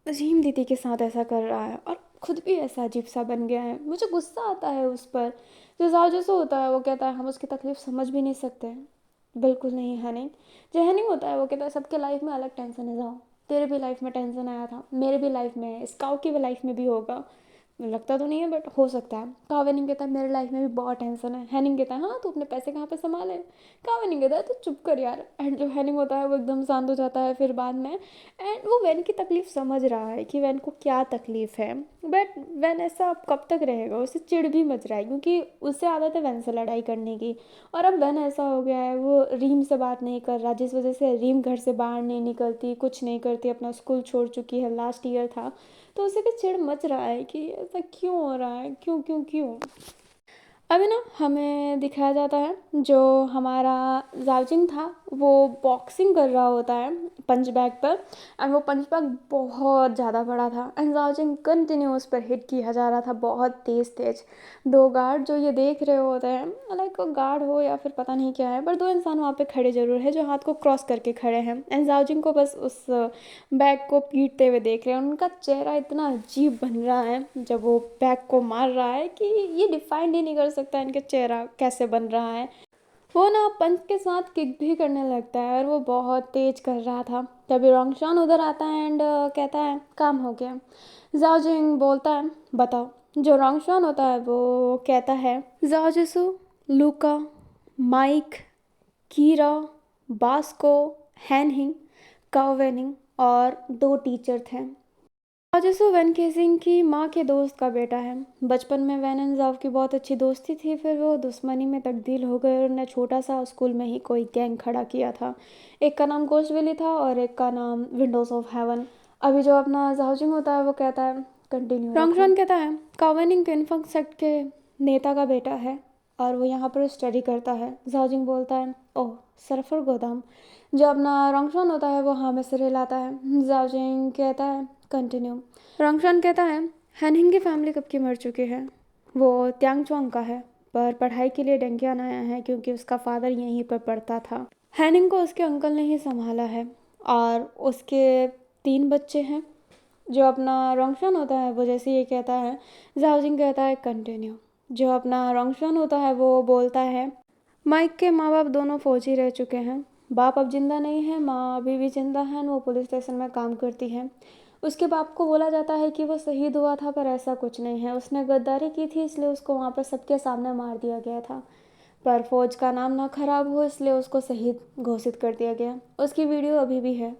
अजीम दीदी के साथ ऐसा कर रहा है और खुद भी ऐसा अजीब सा बन गया है, मुझे गुस्सा आता है उस पर। जो जाओ जैसे होता है वो कहता है हम उसकी तकलीफ़ समझ भी नहीं सकते। बिल्कुल नहीं हनिंग। जो हनिंग होता है वो कहता है सबके लाइफ में अलग टेंशन है, जाओ तेरे भी लाइफ में टेंशन आया था, मेरे भी लाइफ में है, स्काउट की भी लाइफ में भी होगा, लगता तो नहीं है बट हो सकता है। कावेनिंग कहता है मेरे लाइफ में भी बहुत टेंशन है। हैनिंग कहता है हाँ तो अपने पैसे कहाँ पे संभाले। कावेनिंग कहता है तो चुप कर यार। एंड जो हैनिंग होता है वो एकदम शांत हो जाता है फिर बाद में। एंड वो वैन की तकलीफ़ समझ रहा है कि वैन को क्या तकलीफ़ है, बट वैन ऐसा अब कब तक रहेगा, उसे चिढ़ भी मच रहा है क्योंकि उससे आदत है वैन से लड़ाई करने की। और अब वैन ऐसा हो गया है वो रीम से बात नहीं कर रहा, जिस वजह से रीम घर से बाहर नहीं निकलती, कुछ नहीं करती, अपना स्कूल छोड़ चुकी है, लास्ट ईयर था। तो उसे भी चिढ़ मच रहा है कि ऐसा क्यों हो रहा है, क्यों क्यों क्यों। अभी ना हमें दिखाया जाता है जो हमारा जावजिंग था वो बॉक्सिंग कर रहा होता है पंच बैग पर। एंड वो पंच बैग बहुत ज़्यादा बड़ा था एंड जावजिंग कंटिन्यू उस पर हिट किया जा रहा था बहुत तेज़ तेज़। दो गार्ड जो ये देख रहे होते हैं, लाइक गार्ड हो या फिर पता नहीं क्या है, पर दो इंसान वहाँ पे खड़े ज़रूर है जो हाथ को क्रॉस करके खड़े हैं एंड जावजिंग को बस उस बैग को पीटते हुए देख रहे हैं। उनका चेहरा इतना अजीब बन रहा है जब वो बैग को मार रहा है कि ये डिफाइन ही नहीं कर सकता इनका चेहरा कैसे बन रहा है। वो ना पंच के साथ किक भी करने लगता है और वो बहुत तेज कर रहा था। तभी रोंगशान उधर आता है एंड कहता है काम हो गया। जाओ जिंग बोलता है बताओ। जो रोंगशान होता है वो कहता है जाओ जिसु, लूका, माइक, कीरा, बास्को, हैनहिंग, कावेनिंग और दो टीचर थे। राजसु वैन केसिंग की माँ के दोस्त का बेटा है। बचपन में वैन एंड जाव की बहुत अच्छी दोस्ती थी, फिर वो दुश्मनी में तब्दील हो गए और उन्हें छोटा सा स्कूल में ही कोई गैंग खड़ा किया था। एक का नाम गोस्ट वैली था और एक का नाम विंडोज ऑफ हेवन। अभी जो अपना जाउजिंग होता है वो कहता है कंटिन्यू। रंगशान कहता है कावेनिंग किन्फंग सेक्ट के नेता का बेटा है और वो यहाँ पर स्टडी करता है। जाउजिंग बोलता है ओह सरफर गोदाम। जो अपना रंगशान होता है वो हाँ में सिर हिलाता है। जाउजिंग कहता है कंटिन्यू। रंगशान कहता है हैनहिंग की फैमिली कब की मर चुकी है, वो त्यांगचुआंग का है पर पढ़ाई के लिए डंकियान आया है क्योंकि उसका फादर यहीं पर पढ़ता था। हैनिंग को उसके अंकल ने ही संभाला है और उसके 3 बच्चे हैं। जो अपना रंगशान होता है वो जैसे ये कहता है जाओजिंग कहता है कंटिन्यू। जो अपना रंगशान होता है वो बोलता है माइक के माँ बाप दोनों फौजी रह चुके हैं, बाप अब जिंदा नहीं है, माँ अभी भी जिंदा है, वो पुलिस स्टेशन में काम करती है। उसके बाप को बोला जाता है कि वो शहीद हुआ था पर ऐसा कुछ नहीं है, उसने गद्दारी की थी इसलिए उसको वहाँ पर सबके सामने मार दिया गया था। पर फौज का नाम ना खराब हो इसलिए उसको शहीद घोषित कर दिया गया। उसकी वीडियो अभी भी है,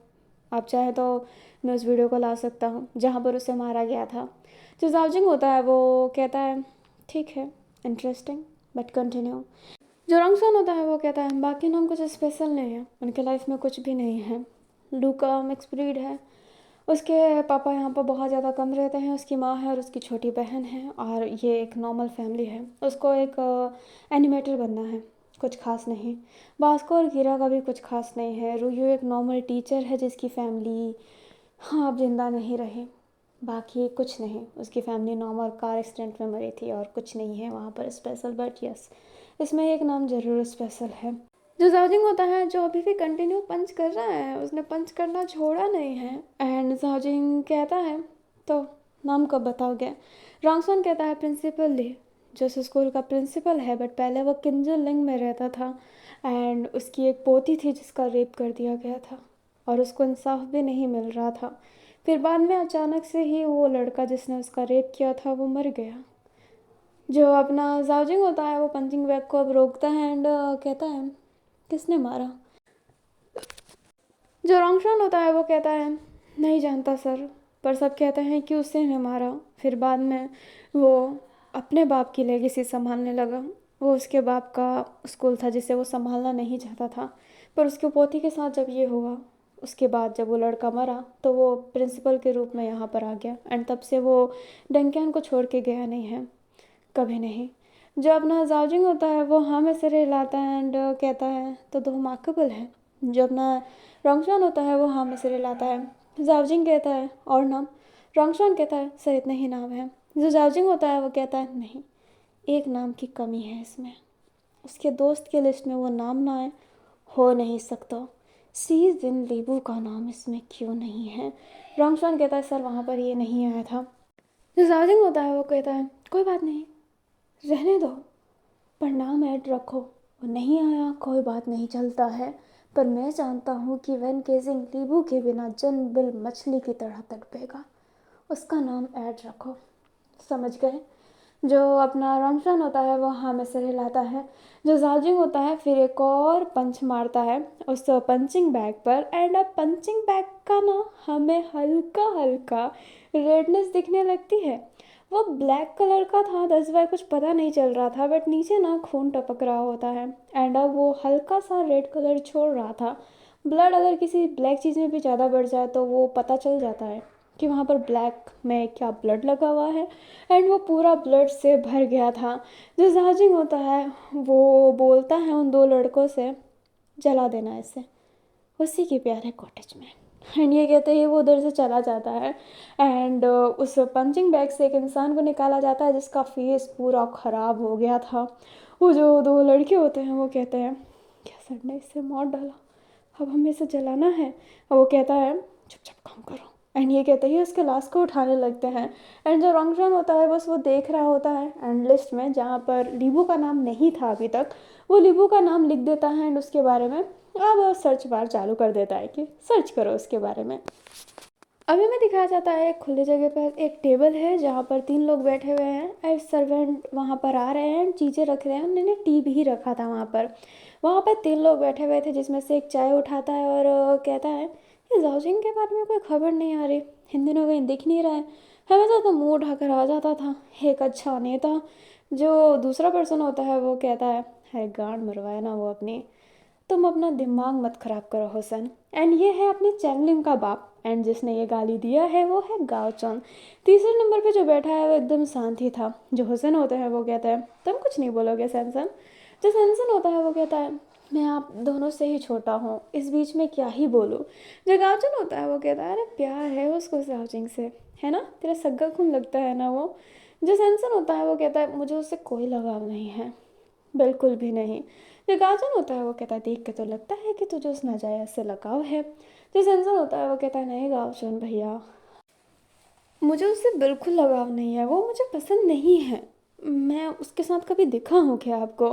आप चाहे तो मैं उस वीडियो को ला सकता हूँ जहाँ पर उसे मारा गया था। जो जावजिंग होता है वो कहता है ठीक है इंटरेस्टिंग बट कंटिन्यू। जो रंगसून होता है वो कहता है बाकी नाम कुछ स्पेशल नहीं है, उनके लाइफ में कुछ भी नहीं है। लूका मिक्स ब्रीड है, उसके पापा यहाँ पर बहुत ज़्यादा कम रहते हैं, उसकी माँ है और उसकी छोटी बहन है और ये एक नॉर्मल फैमिली है। उसको एक एनिमेटर बनना है कुछ खास नहीं। भास्को और कीरा का भी कुछ खास नहीं है। रूही एक नॉर्मल टीचर है जिसकी फैमिली, हाँ, अब जिंदा नहीं रही। बाकी कुछ नहीं, उसकी फैमिली नॉर्मल कार एक्सीडेंट में मरी थी और कुछ नहीं है वहाँ पर स्पेशल। बट यस, इसमें एक नाम ज़रूर स्पेशल है। जो जाजिंग होता है, जो अभी भी कंटिन्यू पंच कर रहा है, उसने पंच करना छोड़ा नहीं है। एंड जाजिंग कहता है, तो नाम कब बताओगे? रॉन्गसन कहता है प्रिंसिपल ली, जो उस स्कूल का प्रिंसिपल है, बट पहले वो किंजल लिंग में रहता था। एंड उसकी एक पोती थी जिसका रेप कर दिया गया था और उसको इंसाफ भी नहीं मिल रहा था। फिर बाद में अचानक से ही वो लड़का जिसने उसका रेप किया था वो मर गया। जो अपना जाओजिंग होता है वो पंचिंग बैग को अब रोकता है एंड कहता है, किसने मारा? जो रोंगशॉन होता है वो कहता है, नहीं जानता सर, पर सब कहते हैं कि उसी ने मारा। फिर बाद में वो अपने बाप की लेगेसी संभालने लगा। वो उसके बाप का स्कूल था जिसे वो संभालना नहीं चाहता था, पर उसके पोती के साथ जब ये हुआ, उसके बाद जब वो लड़का मरा तो वो प्रिंसिपल के रूप में यहाँ पर आ गया। एंड तब से वो डंकियान को छोड़ के गया नहीं है, कभी नहीं। जो अपना जाओजिंग होता है वो हाँ में सिर हिलाता है एंड कहता है, तो दो मार्केबल है। जो अपना रोंगशॉन होता है वो हाँ में सिर हिलाता है। जाओजिंग कहता है, और नाम? रोंगशॉन कहता है, सर इतने ही नाम है। जो जाओजिंग होता है वो कहता है, नहीं, एक नाम की कमी है इसमें। उसके दोस्त के लिस्ट में वो नाम ना आए, हो नहीं सकता। सी जिन लीबू का नाम इसमें क्यों नहीं है? रोंगशॉन कहता है, सर वहाँ पर ये नहीं आया था। जो जाओजिंग होता है वो कहता है, कोई बात नहीं, रहने दो, पर नाम ऐड रखो। वो नहीं आया, कोई बात नहीं, चलता है। पर मैं जानता हूँ कि वैन केजिंग लीबू के बिना जन बिल मछली की तरह तड़पेगा। उसका नाम ऐड रखो, समझ गए? जो अपना रमशान होता है वो हाँ में सिर हिलाता है। जो जाजिंग होता है फिर एक और पंच मारता है उस पंचिंग बैग पर। एंड अब पंचिंग बैग का ना हमें हल्का हल्का रेडनेस दिखने लगती है। वो ब्लैक कलर का था, दैट्स वाई कुछ पता नहीं चल रहा था, बट नीचे ना खून टपक रहा होता है। एंड अब वो हल्का सा रेड कलर छोड़ रहा था। ब्लड अगर किसी ब्लैक चीज़ में भी ज़्यादा बढ़ जाए तो वो पता चल जाता है कि वहाँ पर ब्लैक में क्या ब्लड लगा हुआ है। एंड वो पूरा ब्लड से भर गया था। जो जाजिंग होता है वो बोलता है उन दो लड़कों से, जला देना इसे उसी के प्यारे कॉटेज में। एंड ये कहते ही वो उधर से चला जाता है। एंड उस पंचिंग बैग से एक इंसान को निकाला जाता है जिसका फेस पूरा ख़राब हो गया था। वो जो दो लड़के होते हैं वो कहते हैं, क्या सर ने इससे मार डाला, अब हमें इसे जलाना है? और वो कहता है, चुपचाप काम करो। एंड ये कहते ही उसके लाश को उठाने लगते हैं। एंड जो रंगशान होता है बस वो देख रहा होता है। एंड लिस्ट में जहाँ पर लीबू का नाम नहीं था अभी तक, वो लीबू का नाम लिख देता है एंड उसके बारे में अब सर्च बार चालू कर देता है कि सर्च करो उसके बारे में। अभी में दिखाया जाता है एक खुली जगह पर एक टेबल है जहाँ पर तीन लोग बैठे हुए हैं। एंड सर्वेंट वहाँ पर आ रहे हैं, चीज़ें रख रहे हैं। उन्होंने टी भी रखा था वहाँ पर। वहाँ पर तीन लोग बैठे हुए थे जिसमें से एक चाय उठाता है और कहता है, ये जाओजिंग के बारे में कोई खबर नहीं आ रही, इन दिनों कहीं दिख नहीं रहा है, हमेशा तो मुँह उठाकर आ जाता था, एक अच्छा नेता। जो दूसरा पर्सन होता है वो कहता है गांड मरवाए ना वो अपनी, तुम अपना दिमाग मत खराब करो हुसैन। एंड ये है अपने चैनलिंग का बाप। एंड जिसने ये गाली दिया है वो है गाओचोन। तीसरे नंबर पे जो बैठा है वो एकदम शांति था। जो हुसैन होता है वो कहता है, तुम कुछ नहीं बोलोगे सैनसन? जो सैनसन होता है वो कहता है, मैं आप दोनों से ही छोटा हूँ, इस बीच में क्या ही बोलूँ। जो गाओचोन होता है वो कहता है, अरे प्यार है उसको जाओजिंग से, है ना, तेरा सग्गा खून लगता है ना वो। जो सैनसन होता है वो कहता है, मुझे उससे कोई लगाव नहीं है, बिल्कुल भी नहीं। जो गार्जियन होता है वो कहता है, देख के तो लगता है कि तुझे उस नाजायज से लगाव है। जो सेंसर होता है वो कहता है, नहीं गार्जियन भैया, मुझे उससे बिल्कुल लगाव नहीं है, वो मुझे पसंद नहीं है। मैं उसके साथ कभी दिखा हूँ क्या आपको?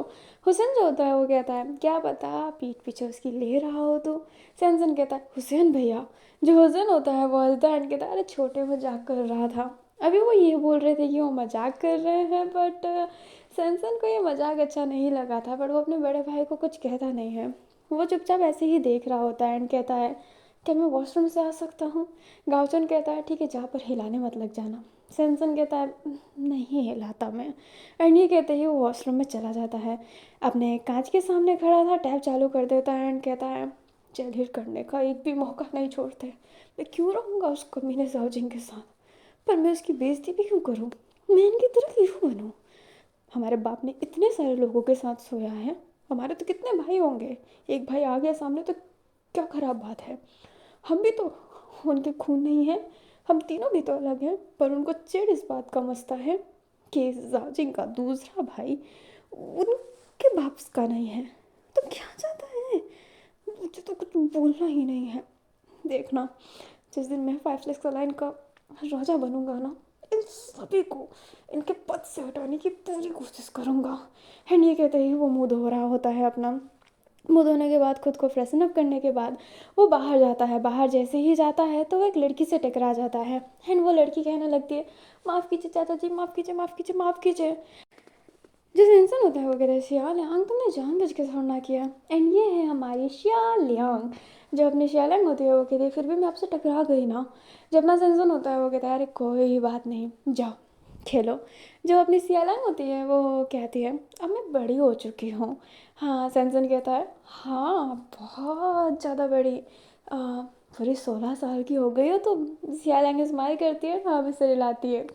हुसैन जो होता है वो कहता है, क्या पता पीठ पीछे उसकी ले रहा हो तो। सैनसन कहता है, हुसैन भैया। जो हुसैन होता है वो हंसता है, कहता है, अरे छोटे मजाक कर रहा था। अभी वो ये बोल रहे थे कि वो मजाक कर रहे हैं, बट सैनसन को ये मजाक अच्छा नहीं लगा था। बट वो अपने बड़े भाई को कुछ कहता नहीं है, वो चुपचाप ऐसे ही देख रहा होता है एंड कहता है, क्या मैं वॉशरूम से आ सकता हूँ? गावचन कहता है, ठीक है जा, पर हिलाने मत लग जाना। सैनसन कहता है, नहीं हिलाता मैं। एंड ये कहते ही वो वॉशरूम में चला जाता है। अपने कांच के सामने खड़ा था, टैप चालू कर देता है एंड कहता है, जेल हिट करने का एक भी मौका नहीं छोड़ते। मैं क्यों रहूँगा उस कमीने जाओजिंग के साथ, पर मैं उसकी बेइज्जती भी क्यों करूँ? मैं इनकी तरह क्यों बनूँ? हमारे बाप ने इतने सारे लोगों के साथ सोया है, हमारे तो कितने भाई होंगे, एक भाई आ गया सामने तो क्या खराब बात है। हम भी तो उनके खून नहीं है, हम तीनों भी तो अलग हैं, पर उनको चिढ़ इस बात का मचता है कि जाजिम का दूसरा भाई उनके बाप का नहीं है। तो क्या चाहता है, मुझे तो कुछ बोलना ही नहीं है। देखना, जिस दिन मैं 5 लाख सलाइन का राजा बनूंगा ना, इन सभी को इनके पद से हटाने की पूरी कोशिश करूंगा। एंड ये कहते ही वो मुंह धो रहा होता है अपना। मुंह धोने के बाद खुद को फ्रेशन अप करने के बाद वो बाहर जाता है। बाहर जैसे ही जाता है तो वो एक लड़की से टकरा जाता है। एंड वो लड़की कहने लगती है, माफ़ कीजिए चाचा जी, माफ़ कीजिए, माफ़ कीजिए, माफ़ कीजिए। जैसे इंसान होता है वो कहता है, शियालियांग तुमने जानबूझ के थोड़ा किया। एंड ये है हमारी शियालियांग। जो अपनी शियालियांग होती है वो कहती है, फिर भी मैं आपसे टकरा गई ना। जब अपना सेंसन होता है वो कहता है, अरे कोई बात नहीं, जाओ खेलो। जो अपनी सियालियांग होती है वो कहती है, अब मैं बड़ी हो चुकी हूँ। हाँ, सेंसन कहता है, हाँ बहुत ज़्यादा बड़ी, पूरी 16 साल की हो गई हो तो। सियालियांग स्माइल करती है, हाँ से रिलाती है।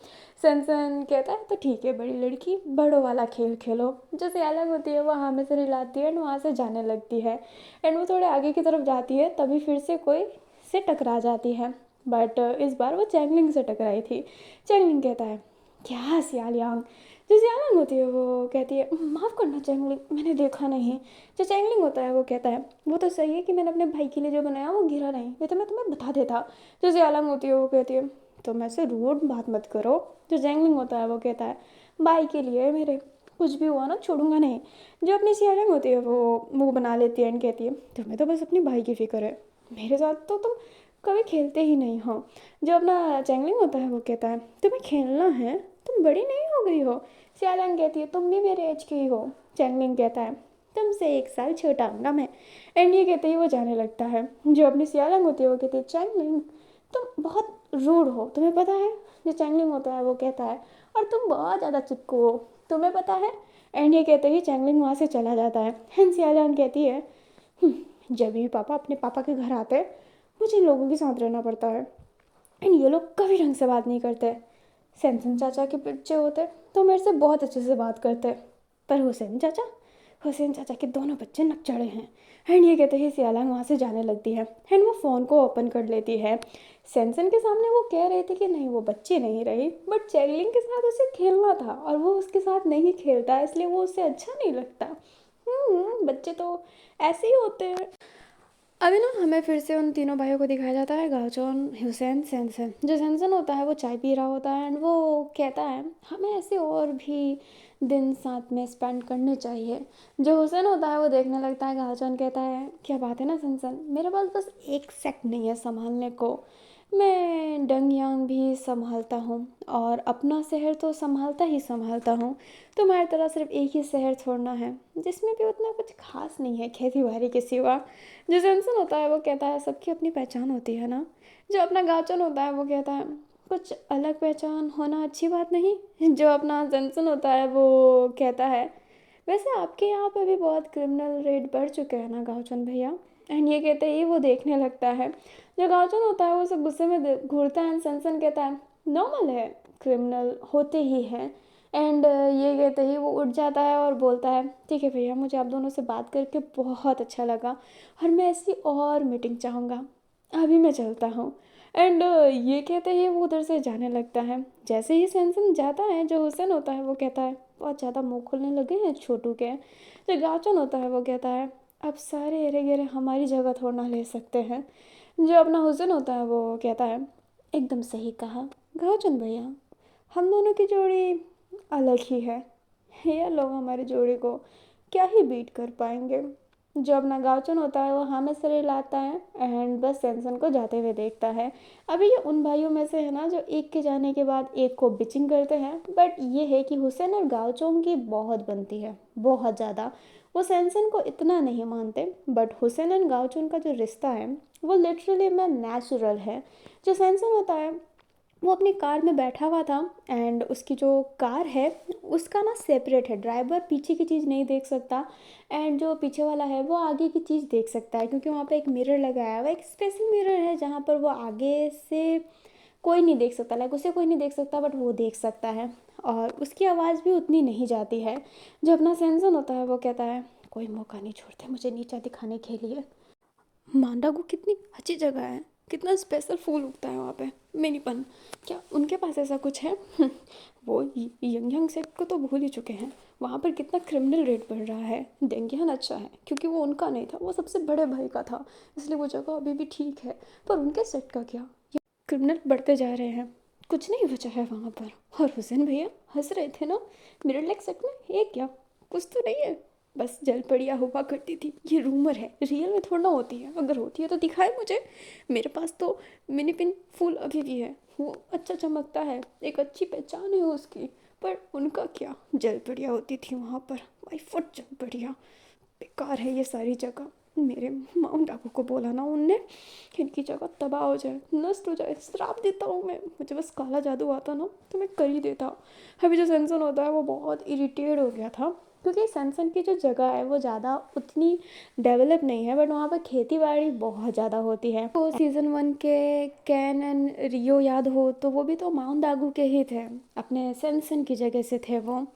सनसन कहता है, तो ठीक है बड़ी लड़की, बड़ों वाला खेल खेलो। जो सियालियांग होती है वो हाँ में से रिलाती है एंड वहाँ से जाने लगती है। एंड वो थोड़े आगे की तरफ जाती है तभी फिर से कोई से टकरा जाती है। बट इस बार वो चैंगलिंग से टकराई थी। चैंगलिंग कहता है, क्या सियालियांग। जो सियालियांग होती है वो कहती है, माफ़ करना चैंगलिंग, मैंने देखा नहीं। जो चैंगलिंग होता है वो कहता है, वो तो सही है कि मैंने अपने भाई के लिए जो बनाया वो गिरा नहीं, ये तो मैं तुम्हें बता देता। जो सियालियांग होती है वो कहती है, तो मैं से रूड बात मत करो। जो जैंगलिंग होता है वो कहता है, भाई के लिए मेरे, कुछ भी हुआ ना छोड़ूंगा नहीं। जो अपनी सियालियांग होती है वो मुंह बना लेती है एंड कहती है, तुम्हें तो बस अपने भाई की फिक्र है, मेरे साथ तो तुम कभी खेलते ही नहीं हो। जो अपना चैंगलिंग होता है वो कहता है, तुम्हें खेलना है, तुम बड़ी नहीं हो गई हो। सियालियांग कहती है, तुम भी मेरे एज की ही हो। चैंगलिंग कहता है, तुमसे 1 साल छोटा हूँ ना मैं। एंड ये कहते ही वो जाने लगता है। जो अपनी सियालियांग होती है वो कहती है, चैंगलिंग तुम बहुत रूड हो, तुम्हें पता है। जो चैंगलिंग होता है वो कहता है, और तुम बहुत ज़्यादा चिपकू हो, तुम्हें पता है। एंड ये कहते ही चैंगलिंग वहाँ से चला जाता है। एंड सियालियांग कहती है, जब भी पापा अपने पापा के घर आते हैं मुझे इन लोगों के साथ रहना पड़ता है। एंड ये लोग कभी ढंग से बात नहीं करते। सैमसन चाचा के बच्चे होते तो मेरे से बहुत अच्छे से बात करते, पर हुसैन चाचा के दोनों बच्चे नकचढ़े हैं। एंड ये कहते ही सियालंग वहाँ से जाने लगती है। एंड वो फ़ोन को ओपन कर लेती है। सैमसन के सामने वो कह रही थी कि नहीं वो बच्ची नहीं रही, बट चैगलिंग के साथ उसे खेलना था और वो उसके साथ नहीं खेलता, इसलिए वो उसे अच्छा नहीं लगता। बच्चे तो ऐसे ही होते हैं। अभी ना हमें फिर से उन तीनों भाइयों को दिखाया जाता है, गाचोन, हुसैन, सैनसन। जो सैनसन होता है वो चाय पी रहा होता है एंड वो कहता है, हमें ऐसे और भी दिन साथ में स्पेंड करने चाहिए। जो हुसैन होता है वो देखने लगता है। गाचोन कहता है, क्या बात है ना सैनसन, मेरे पास बस 1 सेकंड नहीं है संभालने को। मैं डंगयांग भी संभालता हूँ और अपना शहर तो संभालता ही संभालता हूँ। तुम्हारी तरह सिर्फ एक ही शहर छोड़ना है जिसमें भी उतना कुछ खास नहीं है खेती बाड़ी के सिवा। जो सेंसन होता है वो कहता है, सबकी अपनी पहचान होती है ना। जो अपना गाचन होता है वो कहता है, कुछ अलग पहचान होना अच्छी बात नहीं। जो अपना सेंसन होता है वो कहता है, वैसे आपके यहाँ पे भी बहुत क्रिमिनल रेट बढ़ चुके हैं ना गाँवचन भैया। एंड ये कहते ही वो देखने लगता है। जो गाँवचन होता है वो सब गुस्से में घूरता है एंड सनसन कहता है, नॉर्मल है, क्रिमिनल होते ही हैं। एंड ये कहते ही वो उठ जाता है और बोलता है, ठीक है भैया, मुझे आप दोनों से बात करके बहुत अच्छा लगा और मैं ऐसी और मीटिंग चाहूँगा, अभी मैं चलता हूँ। एंड ये कहते ही वो उधर से जाने लगता है। जैसे ही सैमसन जाता है जो हुसैन होता है वो कहता है, बहुत ज़्यादा मुंह खुलने लगे हैं छोटू के। जो गाचन होता है वो कहता है, अब सारे एरे गेरे हमारी जगह थोड़ा ना ले सकते हैं। जो अपना हुसैन होता है वो कहता है, एकदम सही कहा गाचन भैया, हम दोनों की जोड़ी अलग ही है, ये लोग हमारी जोड़ी को क्या ही बीट कर पाएंगे। जो अपना गाँवचन होता है वो हमें से लाता है एंड बस सैमसन को जाते हुए देखता है। अभी ये उन भाइयों में से है ना जो एक के जाने के बाद एक को बिचिंग करते हैं, बट ये है कि हुसैन और गाँवचों की बहुत बनती है, बहुत ज़्यादा। वो सैमसन को इतना नहीं मानते, बट हुसैन एंड गाँवचों का जो रिश्ता है वो लिटरली में नेचुरल है। जो सैमसन होता है वो अपनी कार में बैठा हुआ था एंड उसकी जो कार है उसका ना सेपरेट है, ड्राइवर पीछे की चीज़ नहीं देख सकता एंड जो पीछे वाला है वो आगे की चीज़ देख सकता है, क्योंकि वहाँ पे एक मिरर लगाया हुआ है, एक स्पेशल मिरर है जहाँ पर वो आगे से कोई नहीं देख सकता, लाइक उसे कोई नहीं देख सकता बट वो देख सकता है। और उसकी आवाज़ भी उतनी नहीं जाती है। जो अपना सेंसन होता है वो कहता है, कोई मौका नहीं छोड़ते मुझे नीचा दिखाने के लिए। मांडागु कितनी अच्छी जगह है, कितना स्पेशल फूल उगता है वहाँ पे। मिनीपन, क्या उनके पास ऐसा कुछ है? वो यंग यंग सेक्ट को तो भूल ही चुके हैं। वहाँ पर कितना क्रिमिनल रेट बढ़ रहा है। डेंगियन अच्छा है क्योंकि वो उनका नहीं था, वो सबसे बड़े भाई का था, इसलिए वो जगह अभी भी ठीक है। पर उनके सेक्ट का क्या, क्रिमिनल बढ़ते जा रहे हैं, कुछ नहीं बचा है वहाँ पर। और हुसैन भैया हंस रहे थे ना, मिरर लेक सेक्ट में ये क्या, कुछ तो नहीं है, बस जल पड़िया हुआ करती थी। ये रूमर है, रियल में थोड़ा ना होती है। अगर होती है तो दिखाए मुझे, मेरे पास तो मिनी पिन फूल अभी भी है, वो अच्छा चमकता है, एक अच्छी पहचान है उसकी। पर उनका क्या, जल पड़िया होती थी वहाँ पर, माई फुट जल पड़िया। बेकार है ये सारी जगह। मेरे माउंट आबू को बोला ना उनने, इनकी जगह तबाह हो जाए, नष्ट हो जाए, श्राप देता हूँ मैं। मुझे बस काला जादू आता ना तो मैं कर ही देता। अभी जो सनसन होता है वो बहुत इरिटेट हो गया था, क्योंकि सनसन की जो जगह है वो ज़्यादा उतनी डेवलप नहीं है, बट वहाँ पर खेती बाड़ी बहुत ज़्यादा होती है। तो सीज़न 1 के कैन एंड रियो याद हो तो वो भी तो माउंट आगू के ही थे, अपने सनसन की जगह से थे वो।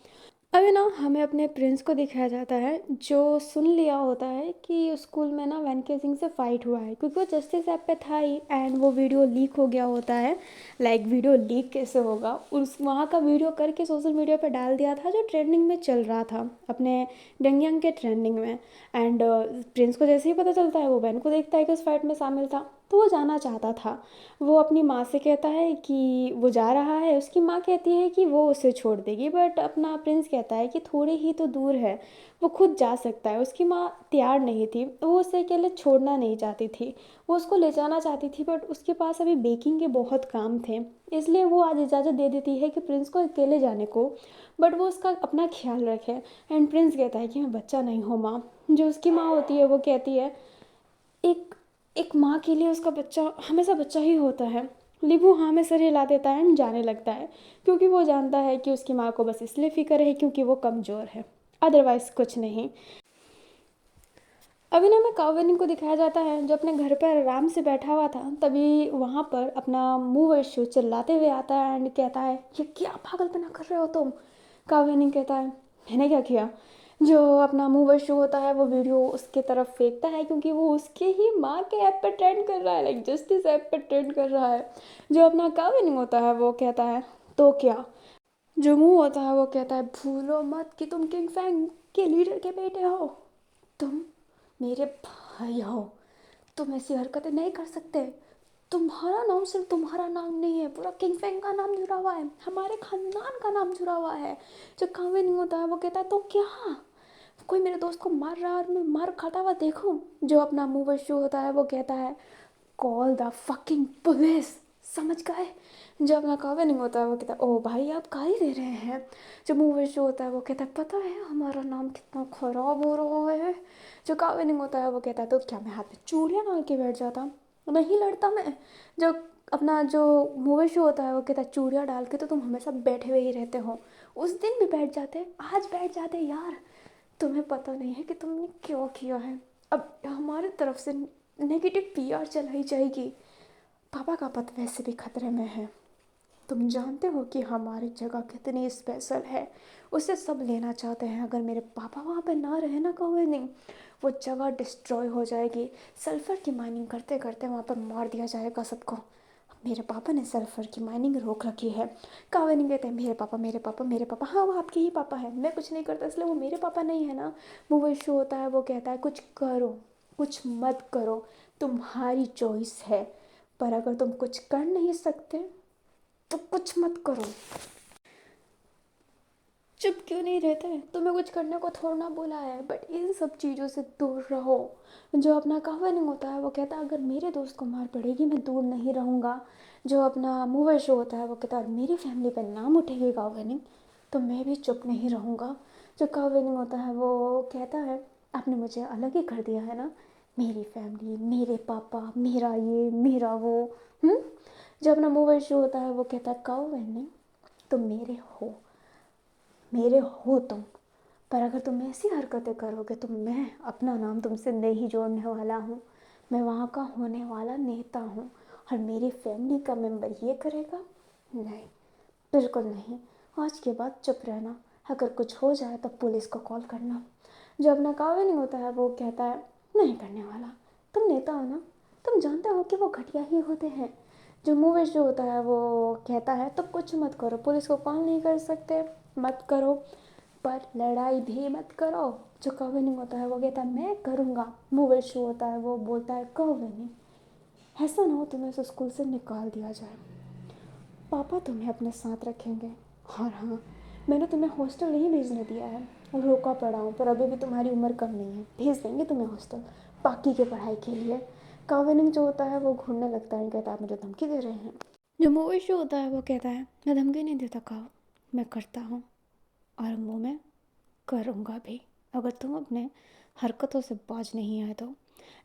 अभी ना हमें अपने प्रिंस को दिखाया जाता है, जो सुन लिया होता है कि स्कूल में ना वैन केसिंग से फाइट हुआ है, क्योंकि वो जस्टिस ऐप पे था ही एंड वो वीडियो लीक हो गया होता है। लाइक वीडियो लीक कैसे होगा, उस वहाँ का वीडियो करके सोशल मीडिया पे डाल दिया था, जो ट्रेंडिंग में चल रहा था, अपने डंगयंग के ट्रेंडिंग में। एंड प्रिंस को जैसे ही पता चलता है, वो वैन को देखता है कि उस फाइट में शामिल था, तो वो जाना चाहता था। वो अपनी माँ से कहता है कि वो जा रहा है, उसकी माँ कहती है कि वो उसे छोड़ देगी, बट अपना प्रिंस कहता है कि थोड़े ही तो दूर है, वो खुद जा सकता है। उसकी माँ तैयार नहीं थी, वो उसे अकेले छोड़ना नहीं चाहती थी, वो उसको ले जाना चाहती थी, बट उसके पास अभी बेकिंग के बहुत काम थे, इसलिए वो आज इजाज़त दे देती है कि प्रिंस को अकेले जाने को, बट वो उसका अपना ख्याल रखे। एंड प्रिंस कहता है कि मैं बच्चा नहीं हूँ माँ। जो उसकी माँ होती है वो कहती है, एक एक माँ के लिए उसका बच्चा हमेशा बच्चा ही होता है। लिबू हाँ में सर हिला देता है एंड जाने लगता है, क्योंकि वो जानता है कि उसकी माँ को बस इसलिए फिक्र है क्योंकि वो कमज़ोर है, अदरवाइज़ कुछ नहीं। अभी ना हमें कावेनी को दिखाया जाता है, जो अपने घर पर आराम से बैठा हुआ था, तभी वहाँ पर अपना मुँह वर्षु चिल्लाते हुए आता है एंड कहता है, ये क्या पागलपना कर रहे हो तुम। कावेनी कहता है, मैंने क्या किया। जो अपना मुँह वर्षु होता है वो वीडियो उसके तरफ फेंकता है, क्योंकि वो उसके ही माँ के ऐप पर ट्रेंड कर रहा है, लाइक जस्टिस ऐप पर ट्रेंड कर रहा है। जो अपना कावेनी होता है वो कहता है, तो क्या। जो मुँह होता है वो कहता है, भूलो मत कि तुम किंग फैंग के लीडर के बेटे हो, तुम मेरे भाई हो, तुम ऐसी हरकतें नहीं कर सकते। तुम्हारा नाम सिर्फ तुम्हारा नाम नहीं है, पूरा किंग फैंग का नाम जुड़ा हुआ है, हमारे खानदान का नाम जुड़ा हुआ है। जो कावे नहीं होता है वो कहता है, तो क्या, कोई मेरे दोस्त को मार रहा है और मैं मार खाता हुआ देखूं। जो अपना मुंह वशू होता है वो कहता है, कॉल द फकिंग पुलिस, समझ गए। जो अपना कावे नहीं होता है वो कहता है, ओ भाई आप गाली दे रहे हैं। जो मुंह वशू होता है वो कहता है, पता है हमारा नाम कितना खराब हो रहा है। जो कावे नहीं होता है वो कहता है, तो क्या मैं हाथ में चूड़ियाँ डाल के बैठ जाता, नहीं लड़ता मैं। जो अपना जो मुँह होता है वो कहता है, चूड़ियाँ डाल के तो तुम हमेशा बैठे हुए ही रहते हो, उस दिन भी बैठ जाते, आज बैठ जाते यार। तुम्हें पता नहीं है कि तुमने क्यों किया है। अब हमारे तरफ से नेगेटिव पीआर चलाई जाएगी, पापा का पद वैसे भी खतरे में है। तुम जानते हो कि हमारी जगह कितनी स्पेशल है, उसे सब लेना चाहते हैं। अगर मेरे पापा वहाँ पे ना रहे ना कहो नहीं, वो जगह डिस्ट्रॉय हो जाएगी। सल्फ़र की माइनिंग करते करते वहाँ पर मार दिया जाएगा सबको। मेरे पापा ने सल्फ़र की माइनिंग रोक रखी है। कावे नहीं कहते, मेरे पापा मेरे पापा मेरे पापा, हाँ वो आपके ही पापा है, मैं कुछ नहीं करता इसलिए वो मेरे पापा नहीं है ना। वो इशू होता है वो कहता है, कुछ करो कुछ मत करो, तुम्हारी चॉइस है, पर अगर तुम कुछ कर नहीं सकते तो कुछ मत करो। चुप क्यों नहीं रहते, तुम्हें कुछ करने को थोड़ा ना बोला है, बट इन सब चीज़ों से दूर रहो। जो अपना कहवा नहीं होता है वो कहता है, अगर मेरे दोस्त को मार पड़ेगी मैं दूर नहीं रहूँगा। जो अपना मूवर शो होता है वो कहता है, मेरी फैमिली पर नाम उठेगी कावेनिंग तो मैं भी चुप नहीं रहूँगा। जो कावेनिंग होता है वो कहता है, आपने मुझे अलग ही कर दिया है ना, मेरी फैमिली, मेरे पापा, मेरा ये मेरा वो। हम्म। जो अपना मूवर शो होता है वो कहता है, कावेनिंग तुम मेरे हो तुम, पर अगर तुम ऐसी हरकतें करोगे तो मैं अपना नाम तुमसे नहीं जोड़ने वाला हूँ। मैं वहाँ का होने वाला नेता हूँ, और मेरी फैमिली का मेंबर ये करेगा, नहीं, बिल्कुल नहीं। आज के बाद चुप रहना, अगर कुछ हो जाए तो पुलिस को कॉल करना। जो अपना काव्य नहीं होता है वो कहता है नहीं करने वाला, तुम नेता हो ना, तुम जानते हो कि वो घटिया ही होते हैं। जो मूवेश जो होता है वो कहता है तो कुछ मत करो, पुलिस को कॉल नहीं कर सकते, मत करो, पर लड़ाई भी मत करो। जो काव्य नहीं होता है वो कहता है मैं करूँगा। मूवेश जो होता है वो बोलता है काव्य नहीं, ऐसा ना हो तुम्हें उस स्कूल से निकाल दिया जाए, पापा तुम्हें अपने साथ रखेंगे। और हाँ, मैंने तुम्हें हॉस्टल नहीं भेजने दिया है, रोका पड़ा हूँ, पर अभी भी तुम्हारी उम्र कम नहीं है, भेज देंगे तुम्हें हॉस्टल बाकी के पढ़ाई के लिए। काविनिंग जो होता है वो घूरने लगता है, कहता है आप मुझे धमकी दे रहे हैं। जो मोहिश जो होता है वो कहता है मैं धमकी नहीं देता काव, मैं करता हूँ, और वो मैं करूँगा भी, अगर तुम अपने हरकतों से बाज नहीं आए तो।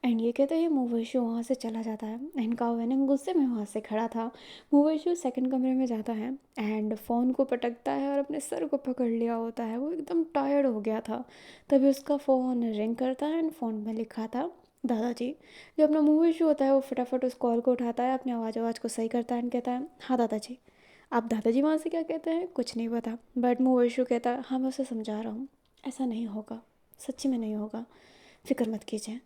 एंड ये कहते हैं मूवेशु वहाँ से चला जाता है एंड कावेनिंग गुस्से में वहाँ से खड़ा था। मूवेशु सेकंड कमरे में जाता है एंड फ़ोन को पटकता है और अपने सर को पकड़ लिया होता है, वो एकदम टायर्ड हो गया था। तभी उसका फ़ोन रिंग करता है एंड फ़ोन में लिखा था दादाजी। जो अपना मूवेशु होता है वो फटाफट उस कॉल को उठाता है, अपनी आवाज़ को सही करता है एंड कहता है हाँ दादाजी। आप दादाजी वहाँ से क्या कहते हैं कुछ नहीं पता, बट मूवेशु कहता है हाँ मैं उसे समझा रहा हूँ, ऐसा नहीं होगा, सच्ची में नहीं होगा, फिक्र मत कीजिए।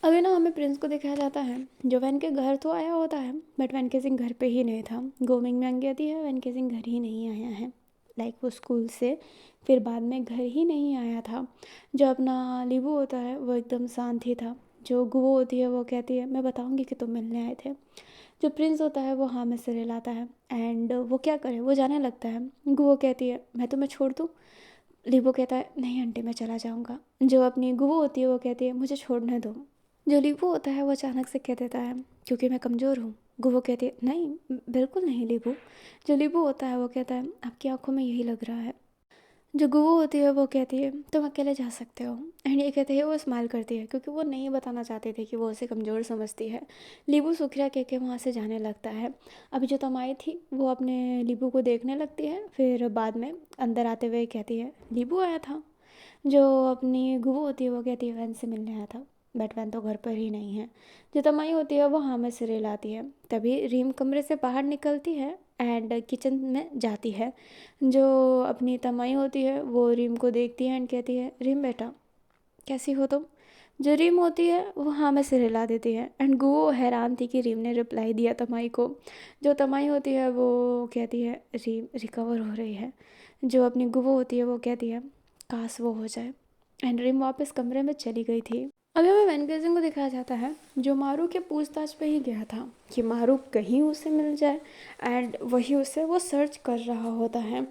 अभी ना हमें प्रिंस को दिखाया जाता है जो वैन के घर तो आया होता है, बट वैन के सिंह घर पे ही नहीं था। गोमिंग में अंग्याती है, वैन के सिंह घर ही नहीं आया है, लाइक वो स्कूल से फिर बाद में घर ही नहीं आया था। जो अपना लीबू होता है वो एकदम शांत ही था। जो गुवो होती है वो कहती है मैं बताऊंगी कि तुम मिलने आए थे। जो प्रिंस होता है वो हाँ में सिर हिलाता है एंड वो क्या करे, वो जाने लगता है। गुवो कहती है मैं तुम्हें छोड़ दूँ। लीबू कहता है नहीं आंटी मैं चला जाऊँगा। जो अपनी गुवो होती है वो कहती है मुझे छोड़ने दो। जो लीबू होता है वो अचानक से कह देता है क्योंकि मैं कमज़ोर हूँ। गुवो कहती है नहीं बिल्कुल नहीं लीबू। जो लीबू होता है वो कहता है आपकी आंखों में यही लग रहा है। जो गुवो होती है वो कहती है तुम अकेले जा सकते हो, एंड ये कहते हैं वो स्माइल करती है क्योंकि वो नहीं बताना चाहते थे कि वो उसे कमज़ोर समझती है। लीबू शुक्रिया कह के वहाँ से जाने लगता है। अभी जो तमाई थी वो अपने लीबू को देखने लगती है, फिर बाद में अंदर आते हुए कहती है लीबू आया था। जो अपनी गुवो होती है वो कहती है वैन से मिलने आया था, बट वैन तो घर पर ही नहीं है। जो तमाई होती है वो हाँ में सिरे लाती है। तभी रीम कमरे से बाहर निकलती है एंड किचन में जाती है। जो अपनी तमाई होती है वो रीम को देखती है एंड कहती है रीम बेटा कैसी हो तुम। जो रीम होती है वो हाँ में सिर हिला देती है एंड गुवो हैरान थी कि रीम ने रिप्लाई दिया तमाई को। जो तमाई होती है वो कहती है रीम रिकवर हो रही है। जो अपनी गुवो होती है वो कहती है काश वो हो जाए, एंड रिम वापस कमरे में चली गई थी। अभी हमें वैनगेजिंग को दिखाया जाता है जो मारू के पूछताछ पे ही गया था कि मारू कहीं उसे मिल जाए, एंड वही उसे वो सर्च कर रहा होता है,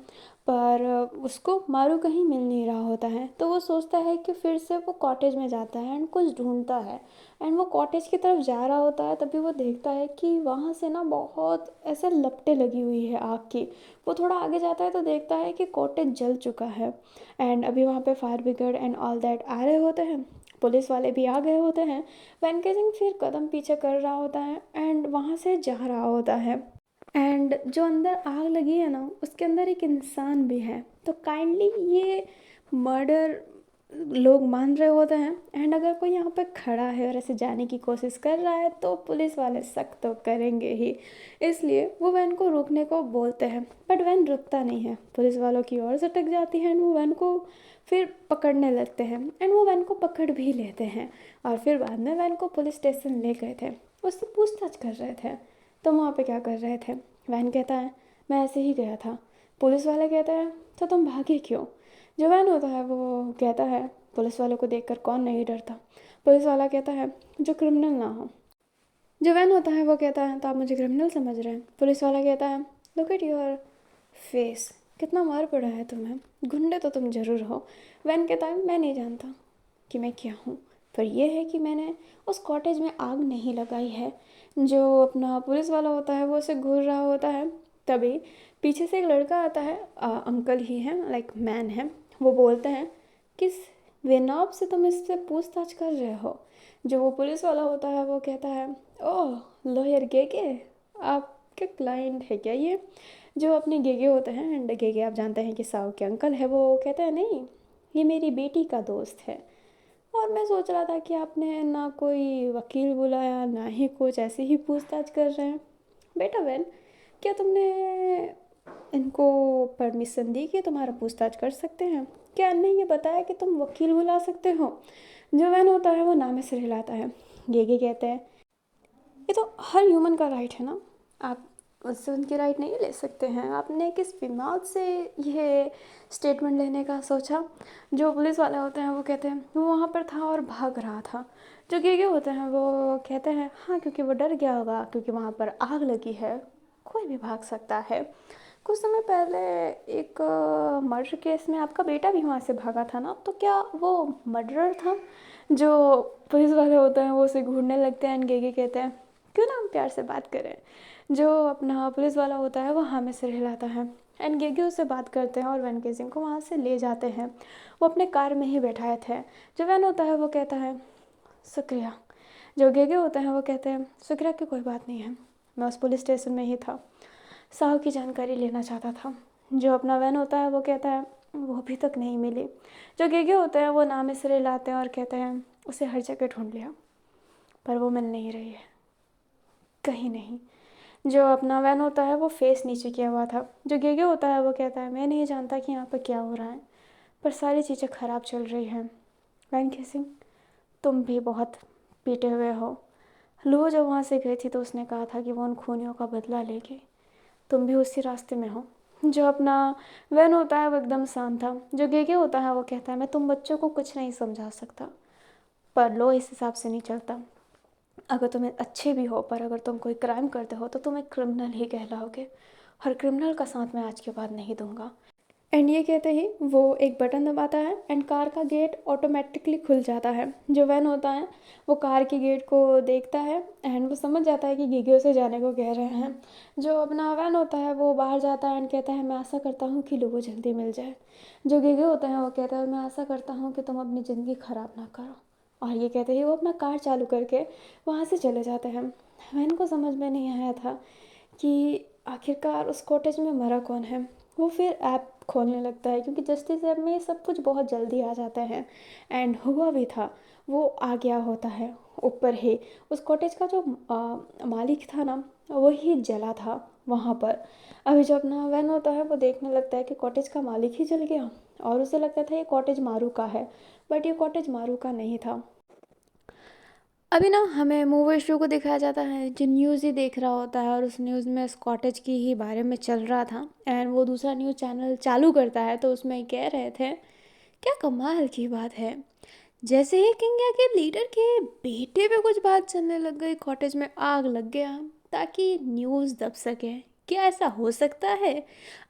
पर उसको मारू कहीं मिल नहीं रहा होता है। तो वो सोचता है कि फिर से वो कॉटेज में जाता है एंड कुछ ढूंढता है। एंड वो कॉटेज की तरफ जा रहा होता है, तभी वो देखता है कि वहाँ से ना बहुत ऐसे लपटें लगी हुई है आग की। वो थोड़ा आगे जाता है तो देखता है कि कॉटेज जल चुका है एंड अभी वहाँ पे fire brigade and all that आ रहे होते हैं, पुलिस वाले भी आ गए होते हैं। वैनकेजिंग फिर कदम पीछे कर रहा होता है एंड वहाँ से जा रहा होता है। एंड जो अंदर आग लगी है ना उसके अंदर एक इंसान भी है, तो काइंडली ये मर्डर लोग मान रहे होते हैं। एंड अगर कोई यहाँ पे खड़ा है और ऐसे जाने की कोशिश कर रहा है तो पुलिस वाले सख्त तो करेंगे ही, इसलिए वो वैन को रोकने को बोलते हैं, बट वैन रुकता नहीं है, पुलिस वालों की ओर सटक जाती है एंड वो वैन को फिर पकड़ने लगते हैं एंड वो वैन को पकड़ भी लेते हैं। और फिर बाद में वैन को पुलिस स्टेशन ले गए थे, उससे पूछताछ कर रहे थे तुम वहाँ पे क्या कर रहे थे। वैन कहता है मैं ऐसे ही गया था। पुलिस वाले कहते हैं तो तुम भागे क्यों। जो वैन होता है वो कहता है पुलिस वालों को देखकर कौन नहीं डरता। पुलिस वाला कहता है जो क्रिमिनल ना हो। जो वैन होता है वो कहता है तो आप मुझे क्रिमिनल समझ रहे हैं। पुलिस वाला कहता है लुक एट योर फेस, कितना मार पड़ा है तुम्हें, गुंडे तो तुम ज़रूर हो। वैन कहता है मैं नहीं जानता कि मैं क्या हूँ, पर यह है कि मैंने उस कॉटेज में आग नहीं लगाई है। जो अपना पुलिस वाला होता है वो उसे घूर रहा होता है, तभी पीछे से एक लड़का आता है, अंकल ही है, लाइक मैन है। वो बोलते हैं किस वेनाब से तुम इससे पूछताछ कर रहे हो। जो वो पुलिस वाला होता है वो कहता है ओह लॉयर गेगे, आपके क्लाइंट है क्या ये। जो अपने गेगे होते हैं एंड गेगे आप जानते हैं कि साहु के अंकल है, वो कहते हैं नहीं ये मेरी बेटी का दोस्त है। और मैं सोच रहा था कि आपने ना कोई वकील बुलाया ना ही कुछ, ऐसे ही पूछताछ कर रहे हैं। बेटा बहन क्या तुमने इनको परमिशन दी कि तुम्हारा पूछताछ कर सकते हैं, क्या ने ये बताया कि तुम वकील बुला सकते हो? जो वैन होता है वो नामे सिर हिलाता है। गेगे कहते हैं ये तो हर ह्यूमन का राइट है ना, आप उससे उनकी राइट नहीं ले सकते हैं। आपने किस दिमाग से ये स्टेटमेंट लेने का सोचा? जो पुलिस वाले होते हैं वो कहते हैं वो वहाँ पर था और भाग रहा था। जो गेगे होते हैं वो कहते हैं हाँ क्योंकि वो डर गया होगा, क्योंकि वहाँ पर आग लगी है, कोई भी भाग सकता है। कुछ समय पहले एक मर्डर केस में आपका बेटा भी वहाँ से भागा था ना, तो क्या वो मर्डरर था? जो पुलिस वाले होते हैं वो उसे घूरने लगते हैं एंड गेगे कहते हैं क्यों ना हम प्यार से बात करें। जो अपना पुलिस वाला होता है वो हाँ में सिर हिलाता है एंड गेगे उससे बात करते हैं और वैन केसिंग को वहाँ से ले जाते हैं। वो अपने कार में ही बैठाए थे। जो वैन होता है वो कहता है शुक्रिया। जो गेगे होते हैं वो कहते हैं शुक्रिया की कोई बात नहीं है, मैं उस पुलिस स्टेशन में ही था, साहु की जानकारी लेना चाहता था। जो अपना वैन होता है वो कहता है वो अभी तक नहीं मिली। जो गेगे होते हैं वो नाम सिरे लाते हैं और कहते हैं उसे हर जगह ढूंढ लिया पर वो मिल नहीं रही है, कहीं नहीं। जो अपना वैन होता है वो फेस नीचे किया हुआ था। जो गेगे होता है वो कहता है मैं नहीं जानता कि यहाँ पर क्या हो रहा है पर सारी चीज़ें ख़राब चल रही हैं। वैन केसिंग तुम भी बहुत पीटे हुए हो। लुओ जब वहाँ से गई थी तो उसने कहा था कि वो उन खूनियों का बदला लेगी, तुम भी उसी रास्ते में हो। जो अपना वैन होता है वो एकदम शांत था। जो गेगे होता है वो कहता है मैं तुम बच्चों को कुछ नहीं समझा सकता पर लो इस हिसाब से नहीं चलता। अगर तुम अच्छे भी हो पर अगर तुम कोई क्राइम करते हो तो तुम एक क्रिमिनल ही कहलाओगे। हर क्रिमिनल का साथ मैं आज के बाद नहीं दूंगा। एंड ये कहते ही वो एक बटन दबाता है एंड कार का गेट ऑटोमेटिकली खुल जाता है। जो वैन होता है वो कार के गेट को देखता है एंड वो समझ जाता है कि गीगे उसे जाने को कह रहे हैं। जो अपना वैन होता है वो बाहर जाता है एंड कहता है मैं आशा करता हूँ कि लोगों जल्दी मिल जाए। जो गीगे होता है वो कहता है मैं आशा करता हूँ कि तुम अपनी ज़िंदगी ख़राब ना करो। और ये कहते ही वो अपना कार चालू करके वहाँ से चले जाते हैं। वैन को समझ में नहीं आया था कि आखिरकार उस कॉटेज में मरा कौन है। वो फिर ऐप खोलने लगता है क्योंकि जस्टिस ऐप में सब कुछ बहुत जल्दी आ जाते हैं एंड हुआ भी था, वो आ गया होता है ऊपर ही। उस कॉटेज का जो मालिक था ना वही जला था वहाँ पर। अभी जो अपना वैन होता है वो देखने लगता है कि कॉटेज का मालिक ही जल गया और उसे लगता था ये कॉटेज मारू का है बट ये कॉटेज मारू का नहीं था। अभी ना हमें मूवी शो को दिखाया जाता है जो न्यूज़ ही देख रहा होता है और उस न्यूज़ में इस कॉटेज की ही बारे में चल रहा था एंड वो दूसरा न्यूज़ चैनल चालू करता है तो उसमें कह रहे थे क्या कमाल की बात है, जैसे ही किंग के लीडर के बेटे पे कुछ बात चलने लग गई कॉटेज में आग लग गया ताकि न्यूज़ दब सके। क्या ऐसा हो सकता है?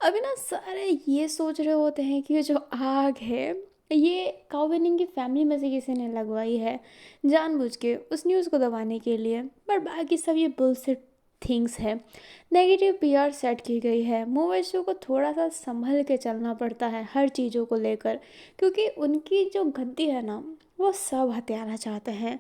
अभी ना सारे ये सोच रहे होते हैं कि ये जो आग है ये काउबेनिंग की फैमिली में से किसी ने लगवाई है जानबूझ के उस न्यूज़ को दबाने के लिए, पर बाकी सब ये बुलशिट थिंग्स है। नेगेटिव पीआर सेट की गई है। मूवी शो को थोड़ा सा संभल के चलना पड़ता है हर चीज़ों को लेकर क्योंकि उनकी जो गद्दी है ना वो सब हथियाना चाहते हैं।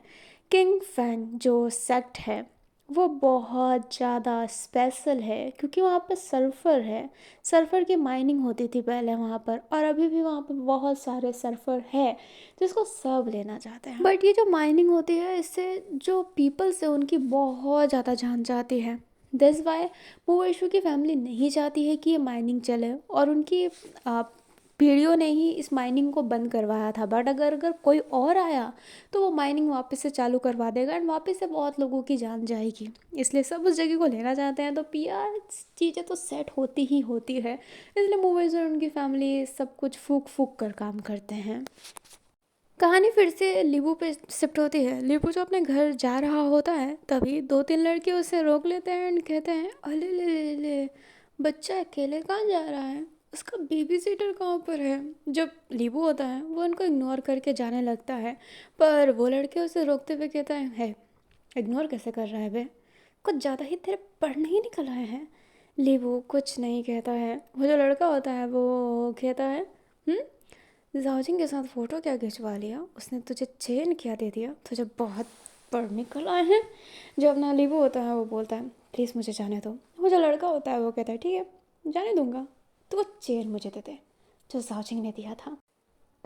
किंग फैंग जो सेक्ट है वो बहुत ज़्यादा स्पेशल है क्योंकि वहाँ पर सल्फ़र है। सल्फ़र की माइनिंग होती थी पहले वहाँ पर और अभी भी वहाँ पर बहुत सारे सल्फ़र है जिसको सब लेना चाहते हैं। बट ये जो माइनिंग होती है इससे जो पीपल्स है उनकी बहुत ज़्यादा जान जाती है। दैट्स वाई मूवेशु की फैमिली नहीं चाहती है कि ये माइनिंग चले और उनकी पीढ़ियों ने ही इस माइनिंग को बंद करवाया था। बट अगर कोई और आया तो वो माइनिंग वापस से चालू करवा देगा एंड वापस से बहुत लोगों की जान जाएगी, इसलिए सब उस जगह को लेना चाहते हैं। तो पीआर चीज़ें तो सेट होती ही होती है, इसलिए मूवीज़ और उनकी फैमिली सब कुछ फूक फूक कर काम करते हैं। कहानी फिर से लीबू पे शिफ्ट होती है। लीबू जो अपने घर जा रहा होता है तभी दो तीन लड़के उसे रोक लेते हैं एंड कहते हैं अले ले ले ले, बच्चा अकेले कहाँ जा रहा है, उसका बेबी सीटर कहाँ पर है। जब लीबू होता है वो उनको इग्नोर करके जाने लगता है पर वो लड़के उसे रोकते हुए कहता है इग्नोर कैसे कर रहा है बे, कुछ ज़्यादा ही तेरे पढ़ नहीं निकल आए हैं। लीबू कुछ नहीं कहता है। वो जो लड़का होता है वो कहता है जाओजिंग के साथ फ़ोटो क्या खिंचवा लिया, उसने तुझे चेन क्या दे दिया, तुझे बहुत पढ़ निकल आए हैं। जो अपना लीबू होता है वो बोलता है प्लीज़ मुझे जाने दो। वो जो लड़का होता है वो कहता है ठीक है जाने दूंगा, तो वो चेन मुझे दे दे जो जाओजिंग ने दिया था।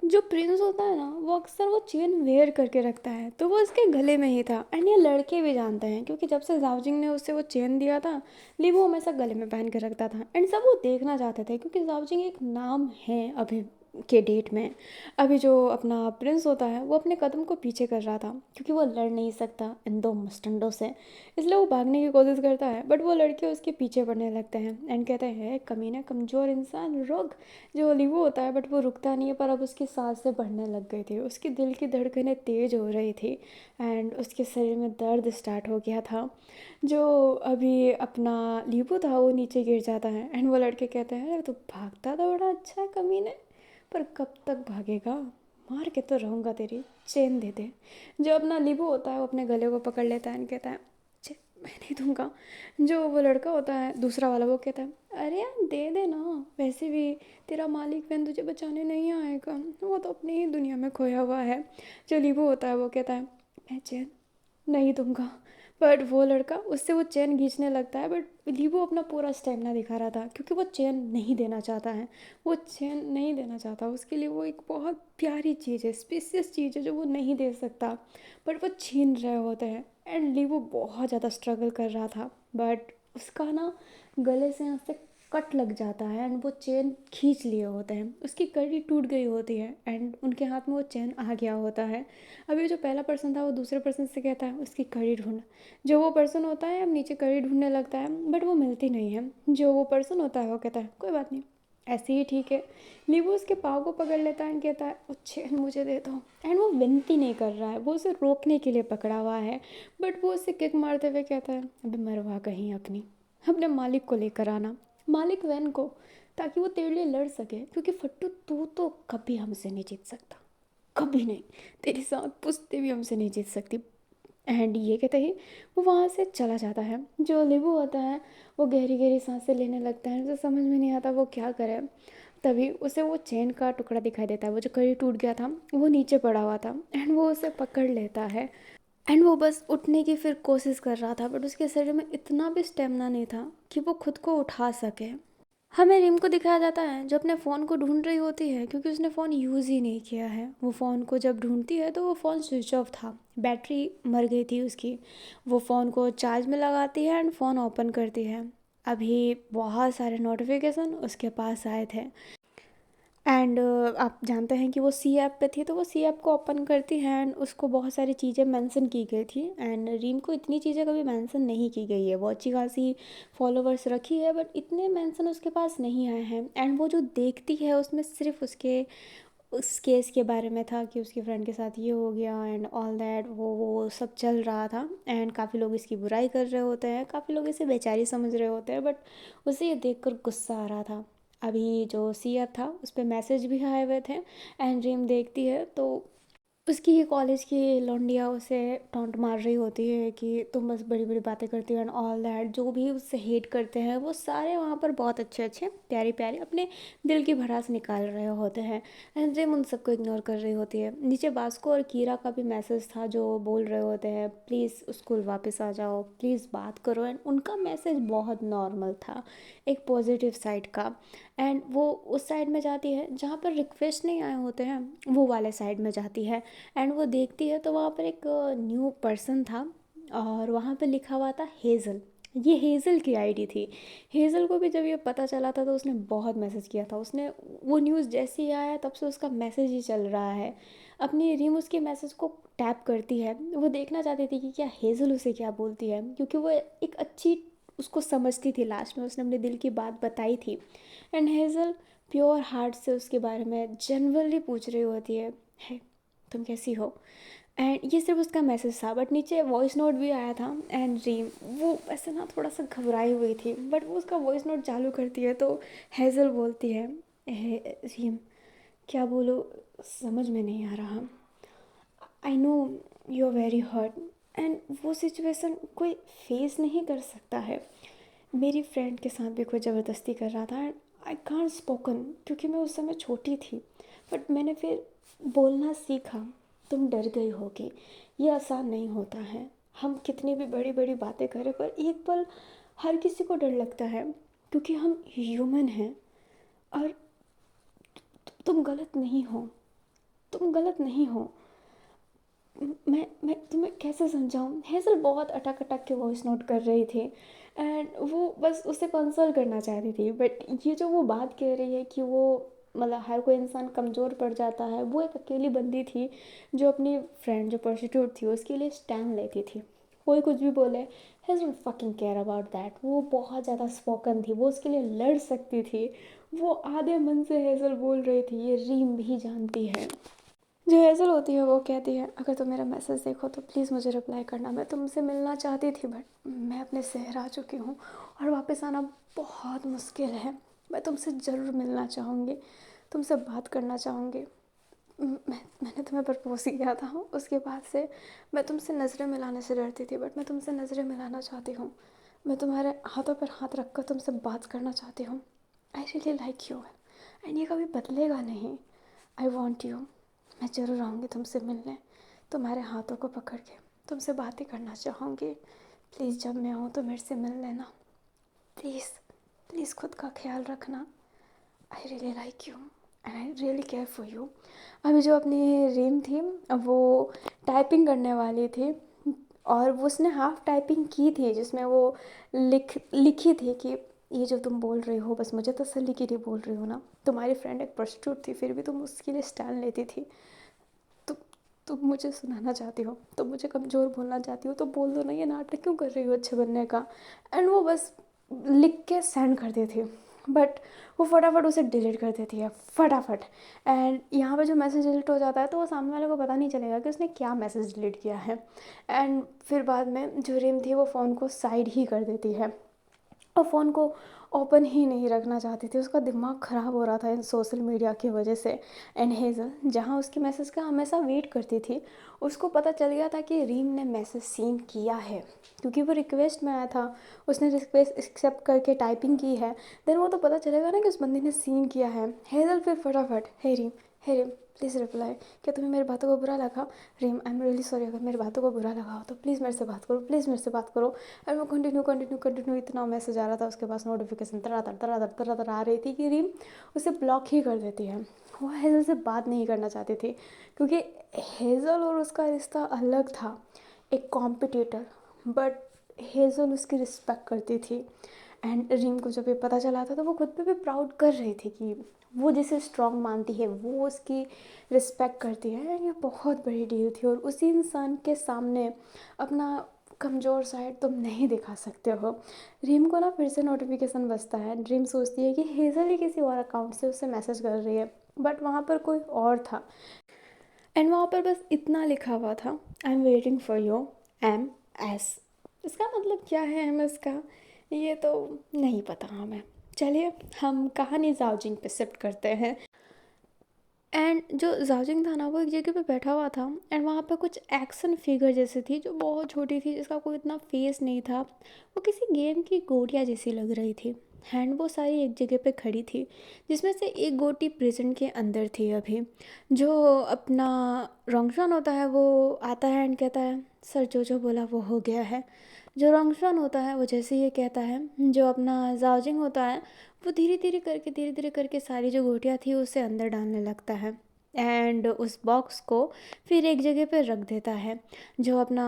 जो प्रिंस होता है ना वो अक्सर वो चेन वेयर करके रखता है तो वो उसके गले में ही था एंड ये लड़के भी जानते हैं क्योंकि जब से जाओजिंग ने उससे वो चेन दिया था लीबू हमेशा गले में पहन के रखता था एंड सब वो देखना चाहते थे क्योंकि जाओजिंग एक नाम है अभी के डेट में अभी जो अपना प्रिंस होता है वो अपने कदम को पीछे कर रहा था क्योंकि वो लड़ नहीं सकता इन दो मस्टंडों से, इसलिए वो भागने की कोशिश करता है बट वो लड़के उसके पीछे पड़ने लगते हैं एंड कहते हैं कमीना कमज़ोर इंसान रुक। जो लीवो होता है बट वो रुकता नहीं है, पर अब उसकी सांसें बढ़ने लग गई थी, उसकी दिल की धड़कनें तेज़ हो रही थी एंड उसके शरीर में दर्द स्टार्ट हो गया था। जो अभी अपना लीपू था वो नीचे गिर जाता है एंड वो लड़के कहते हैं अरे तू भागता तो बड़ा अच्छा है कमीने, पर कब तक भागेगा, मार के तो रहूँगा तेरी, चेन दे दे। जो अपना लीपू होता है वो अपने गले को पकड़ लेता है एंड कहता है "छे, मैं नहीं दूंगा। जो वो लड़का होता है दूसरा वाला वो कहता है अरे यार दे दे ना, वैसे भी तेरा मालिक बहन तुझे बचाने नहीं आएगा, वो तो अपनी ही दुनिया में खोया हुआ है। जो लीपू होता है वो कहता है मैं चैन नहीं दूंगा, बट वो लड़का उससे वो चेन खींचने लगता है बट लीबो अपना पूरा स्टेमिना दिखा रहा था क्योंकि वो चेन नहीं देना चाहता है, वो चेन नहीं देना चाहता, उसके लिए वो एक बहुत प्यारी चीज़ है, स्पेसियस चीज़ है जो वो नहीं दे सकता, बट वो छीन रहे होते हैं एंड लीबो बहुत ज़्यादा स्ट्रगल कर रहा था बट उसका ना गले से यहाँ से कट लग जाता है एंड वो चेन खींच लिए होते हैं, उसकी कड़ी टूट गई होती है एंड उनके हाथ में वो चेन आ गया होता है। अभी जो पहला पर्सन था वो दूसरे पर्सन से कहता है उसकी कड़ी ढूंढ। जो वो पर्सन होता है अब नीचे कड़ी ढूंढने लगता है बट वो मिलती नहीं है। जो वो पर्सन होता है वो कहता है कोई बात नहीं, ऐसे ही ठीक है। लीवो उसके पाँव को पकड़ लेता है एंड कहता है वो चेन मुझे दे दो, एंड वो विनती नहीं कर रहा है, वो उसे रोकने के लिए पकड़ा हुआ है बट वो उसे किक मारते हुए कहता है अबे मरवा कहीं अपनी, अपने मालिक को लेकर आना, मालिक वैन को, ताकि वो तेरे लिए लड़ सके क्योंकि फट्टू तू तो कभी हमसे नहीं जीत सकता, कभी नहीं, तेरे साथ पुश्ते भी हमसे नहीं जीत सकती। एंड ये कहते ही वो वहाँ से चला जाता है। जो लिबू होता है वो गहरी गहरी सांसें लेने लगता है, उसे समझ में नहीं आता वो क्या करे। तभी उसे वो चेन का टुकड़ा दिखाई देता है, वो जो कड़ी टूट गया था वो नीचे पड़ा हुआ था एंड वो उसे पकड़ लेता है एंड वो बस उठने की फिर कोशिश कर रहा था बट उसके शरीर में इतना भी स्टेमिना नहीं था कि वो खुद को उठा सके। हमें रिम को दिखाया जाता है जो अपने फ़ोन को ढूंढ रही होती है क्योंकि उसने फ़ोन यूज़ ही नहीं किया है। वो फ़ोन को जब ढूंढती है तो वो फ़ोन स्विच ऑफ था, बैटरी मर गई थी उसकी। वो फ़ोन को चार्ज में लगाती है एंड फ़ोन ओपन करती है। अभी बहुत सारे नोटिफिकेशन उसके पास आए थे एंड आप जानते हैं कि वो सी ऐप पे थी तो वो सी ऐप को ओपन करती है एंड उसको बहुत सारी चीज़ें मेंशन की गई थी एंड रीम को इतनी चीज़ें कभी मेंशन नहीं की गई है, वो अच्छी खासी फॉलोवर्स रखी है बट इतने मेंशन उसके पास नहीं आए हैं एंड वो जो देखती है उसमें सिर्फ उसके उस केस के बारे में था कि उसके फ्रेंड के साथ ये हो गया एंड ऑल दैट, वो सब चल रहा था एंड काफ़ी लोग इसकी बुराई कर रहे होते हैं, काफ़ी लोग इसे बेचारी समझ रहे होते हैं बट उसे ये देखकर गुस्सा आ रहा था। अभी जो सीएफ था उस पर मैसेज भी आए हुए थे एंड ड्रीम देखती है तो उसकी ही कॉलेज की लौंडिया उसे टॉन्ट मार रही होती है कि तुम बस बड़ी बड़ी बातें करती हो एंड ऑल दैट, जो भी उससे हेट करते हैं वो सारे वहाँ पर बहुत अच्छे अच्छे प्यारे प्यारे अपने दिल की भड़ास निकाल रहे होते हैं एंड जिम उन सबको इग्नोर कर रही होती है। नीचे बास्को और कीरा का भी मैसेज था जो बोल रहे होते हैं प्लीज़ स्कूल वापस आ जाओ, प्लीज़ बात करो एंड उनका मैसेज बहुत नॉर्मल था, एक पॉजिटिव साइड का। एंड वो उस साइड में जाती है जहाँ पर रिक्वेस्ट नहीं आए होते हैं, वो वाले साइड में जाती है एंड वो देखती है तो वहाँ पर एक न्यू पर्सन था और वहाँ पे लिखा हुआ था हेज़ल। ये हेज़ल की आईडी थी। हेज़ल को भी जब ये पता चला था तो उसने बहुत मैसेज किया था, उसने वो न्यूज़ जैसे ही आया तब से उसका मैसेज ही चल रहा है। अपनी रीम उसके मैसेज को टैप करती है, वो देखना चाहती थी कि क्या हेज़ल उसे क्या बोलती है क्योंकि वो एक अच्छी उसको समझती थी, लास्ट में उसने अपने दिल की बात बताई थी एंड हेज़ल प्योर हार्ट से उसके बारे में जनरली पूछ रही होती है तुम कैसी हो, एंड ये सिर्फ उसका मैसेज था बट नीचे वॉइस नोट भी आया था एंड रीम वो ऐसे ना थोड़ा सा घबराई हुई थी बट वो उसका वॉइस नोट चालू करती है तो हेज़ल बोलती है रीम क्या बोलो समझ में नहीं आ रहा, I know you are very hurt and वो सिचुएशन कोई फेस नहीं कर सकता है। मेरी फ्रेंड के साथ भी कोई ज़बरदस्ती कर रहा था एंड आई कांट स्पोकन क्योंकि मैं उस समय छोटी थी बट मैंने फिर बोलना सीखा। तुम डर गई होगी, ये आसान नहीं होता है, हम कितनी भी बड़ी बड़ी बातें करें पर एक पल हर किसी को डर लगता है क्योंकि हम ह्यूमन हैं। और तुम गलत नहीं हो, तुम गलत नहीं हो, मैं तुम्हें कैसे समझाऊँ। हेज़ल बहुत अटक अटक के वॉइस नोट कर रही थी एंड वो बस उसे कंसोल करना चाहती थी बट ये जो वो बात कह रही है कि वो मतलब हर कोई इंसान कमज़ोर पड़ जाता है। वो एक अकेली बंदी थी जो अपनी फ्रेंड जो प्रोस्टिट्यूट थी उसके लिए स्टैंड लेती थी। कोई कुछ भी बोले, ही don't fucking care about that. वो बहुत ज़्यादा स्पोकन थी, वो उसके लिए लड़ सकती थी। वो आधे मन से हेज़ल बोल रही थी, ये रीम भी जानती है। जो हेज़ल होती है वो कहती है, अगर तुम मेरा मैसेज देखो तो प्लीज़ मुझे रिप्लाई करना। मैं तुमसे मिलना चाहती थी बट मैं अपने शहर आ चुकी हूँ और वापस आना बहुत मुश्किल है। मैं तुमसे ज़रूर मिलना चाहूँगी, तुमसे बात करना चाहूँगी। मैंने तुम्हें प्रपोज किया था, उसके बाद से मैं तुमसे नज़रें मिलाने से डरती थी बट मैं तुमसे नज़रें मिलाना चाहती हूँ। मैं तुम्हारे हाथों पर हाथ रख कर तुमसे बात करना चाहती हूँ। I really like you and ये कभी बदलेगा नहीं। I want you. मैं ज़रूर आऊँगी तुमसे मिलने, तुम्हारे हाथों को पकड़ के तुमसे बातें करना चाहूँगी। प्लीज़ जब मैं आऊँ तो मेरे से मिल लेना। प्लीज़ प्लीज़ खुद का ख्याल रखना। I really like you and I really care for you. अभी जो अपनी रीम थी वो टाइपिंग करने वाली थी और वो उसने हाफ टाइपिंग की थी जिसमें वो लिखी थी कि ये जो तुम बोल रही हो बस मुझे तसल्ली के लिए बोल रही हो ना। तुम्हारी फ्रेंड एक प्रोस्टिट्यूट थी फिर भी तुम उसके लिए स्टैंड लेती थी। तुम तुम मुझे सुनाना चाहती हो, तुम मुझे कमज़ोर बोलना चाहती हो तो बोल दो ना, ये नाटक क्यों कर रही हो अच्छे बनने का। एंड वो बस लिख के सेंड कर दी थी बट वो फटाफट उसे डिलीट कर देती है फटाफट। एंड यहाँ पे जो मैसेज डिलीट हो जाता है तो वो सामने वाले को पता नहीं चलेगा कि उसने क्या मैसेज डिलीट किया है। एंड फिर बाद में जो रिम थी वो फ़ोन को साइड ही कर देती है और फ़ोन को ओपन ही नहीं रखना चाहती थी। उसका दिमाग ख़राब हो रहा था इन सोशल मीडिया की वजह से। एंड हेज़ल जहाँ उसके मैसेज का हमेशा वेट करती थी, उसको पता चल गया था कि रीम ने मैसेज सीन किया है क्योंकि वो रिक्वेस्ट में आया था। उसने रिक्वेस्ट एक्सेप्ट करके टाइपिंग की है, देन वो तो पता चलेगा ना कि उस बंदी ने सीन किया है। हेज़ल फिर फटाफट, हे रीम प्लीज़ रिप्लाई। क्या तुम्हें मेरी बातों को बुरा लगा? रीम आई एम रियली सॉरी, अगर मेरी बातों को बुरा लगा हो तो प्लीज़ मेरे से बात करो, प्लीज़ मेरे से बात करो। और वो कंटिन्यू इतना मैसेज आ रहा था, उसके पास नोटिफिकेशन तरा आ रही थी कि रीम उसे ब्लॉक ही कर देती है। वो हेज़ल से बात नहीं करना चाहती थी क्योंकि हेज़ल और उसका रिश्ता अलग था, एक कॉम्पिटिटर। बट हेज़ल उसकी रिस्पेक्ट करती थी। एंड रीम को जब ये पता चला था तो वो खुद पे भी प्राउड कर रही थी कि वो जिसे स्ट्रॉन्ग मानती है वो उसकी रिस्पेक्ट करती है। ये बहुत बड़ी डील थी और उसी इंसान के सामने अपना कमज़ोर साइड तुम नहीं दिखा सकते हो। रीम को ना फिर से नोटिफिकेशन बजता है। ड्रीम सोचती है कि हेज़ल ही किसी और अकाउंट से उससे मैसेज कर रही है बट वहाँ पर कोई और था। एंड वहाँ पर बस इतना लिखा हुआ था, I am waiting for you MS। इसका मतलब क्या है MS का, ये तो नहीं पता हमें। चलिए हम कहानी जाओजिंग पे शिफ्ट करते हैं। एंड जो जाओजिंग था ना वो एक जगह पे बैठा हुआ था एंड वहाँ पे कुछ एक्शन फिगर जैसी थी जो बहुत छोटी थी, जिसका कोई इतना फेस नहीं था। वो किसी गेम की गोटियाँ जैसी लग रही थी एंड वो सारी एक जगह पे खड़ी थी जिसमें से एक गोटी प्रेजेंट के अंदर थी। अभी जो अपना रोंगशान होता है वो आता है एंड कहता है सर जो बोला वो हो गया है। जो रोंगशान होता है वो जैसे ये कहता है, जो अपना जाओजिंग होता है वो धीरे धीरे करके सारी जो गोटियाँ थी उसे अंदर डालने लगता है एंड उस बॉक्स को फिर एक जगह पे रख देता है। जो अपना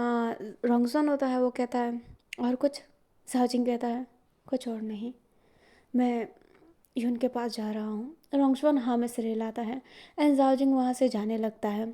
रोंगसन होता है वो कहता है और कुछ। जाओजिंग कहता है कुछ और नहीं, मैं यून के पास जा रहा हूँ। रोंगसन हाँ में सिर हिलाता है एंड जाओजिंग वहाँ से जाने लगता है।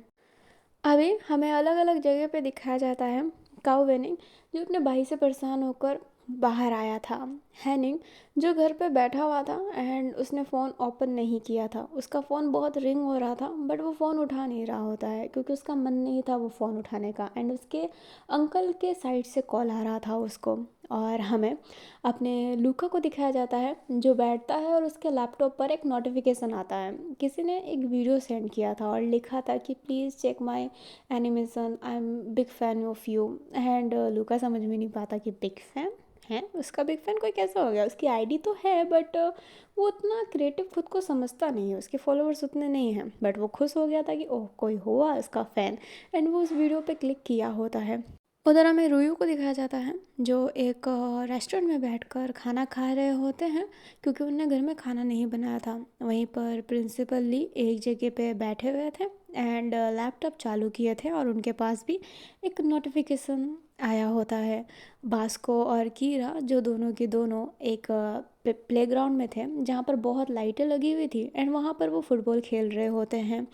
अभी हमें अलग अलग जगह पे दिखाया जाता है काउ वेनिंग जो अपने भाई से परेशान होकर बाहर आया था। हैनिंग जो घर पे बैठा हुआ था एंड उसने फ़ोन ओपन नहीं किया था, उसका फ़ोन बहुत रिंग हो रहा था बट वो फ़ोन उठा नहीं रहा होता है क्योंकि उसका मन नहीं था वो फ़ोन उठाने का एंड उसके अंकल के साइड से कॉल आ रहा था उसको। और हमें अपने लूका को दिखाया जाता है जो बैठता है और उसके लैपटॉप पर एक नोटिफिकेशन आता है। किसी ने एक वीडियो सेंड किया था और लिखा था कि please check my animation, I am big fan of you. And लूका समझ में नहीं पाता कि बिग फैन है, उसका बिग फैन कोई कैसा हो गया। उसकी आईडी तो है बट वो उतना क्रिएटिव खुद को समझता नहीं है, उसके फॉलोअर्स उतने नहीं हैं बट वो खुश हो गया था कि ओह कोई हुआ उसका फ़ैन एंड वो उस वीडियो पे क्लिक किया होता है। उधर हमें रूयू को दिखाया जाता है जो एक रेस्टोरेंट में बैठकर खाना खा रहे होते हैं क्योंकि उनने घर में खाना नहीं बनाया था। वहीं पर प्रिंसिपल ली एक जगह पे बैठे हुए थे एंड लैपटॉप चालू किए थे और उनके पास भी एक नोटिफिकेशन आया होता है। बास्को और कीरा जो दोनों की दोनों एक प्लेग्राउंड में थे जहाँ पर बहुत लाइटें लगी हुई थी एंड वहाँ पर वो फुटबॉल खेल रहे होते हैं।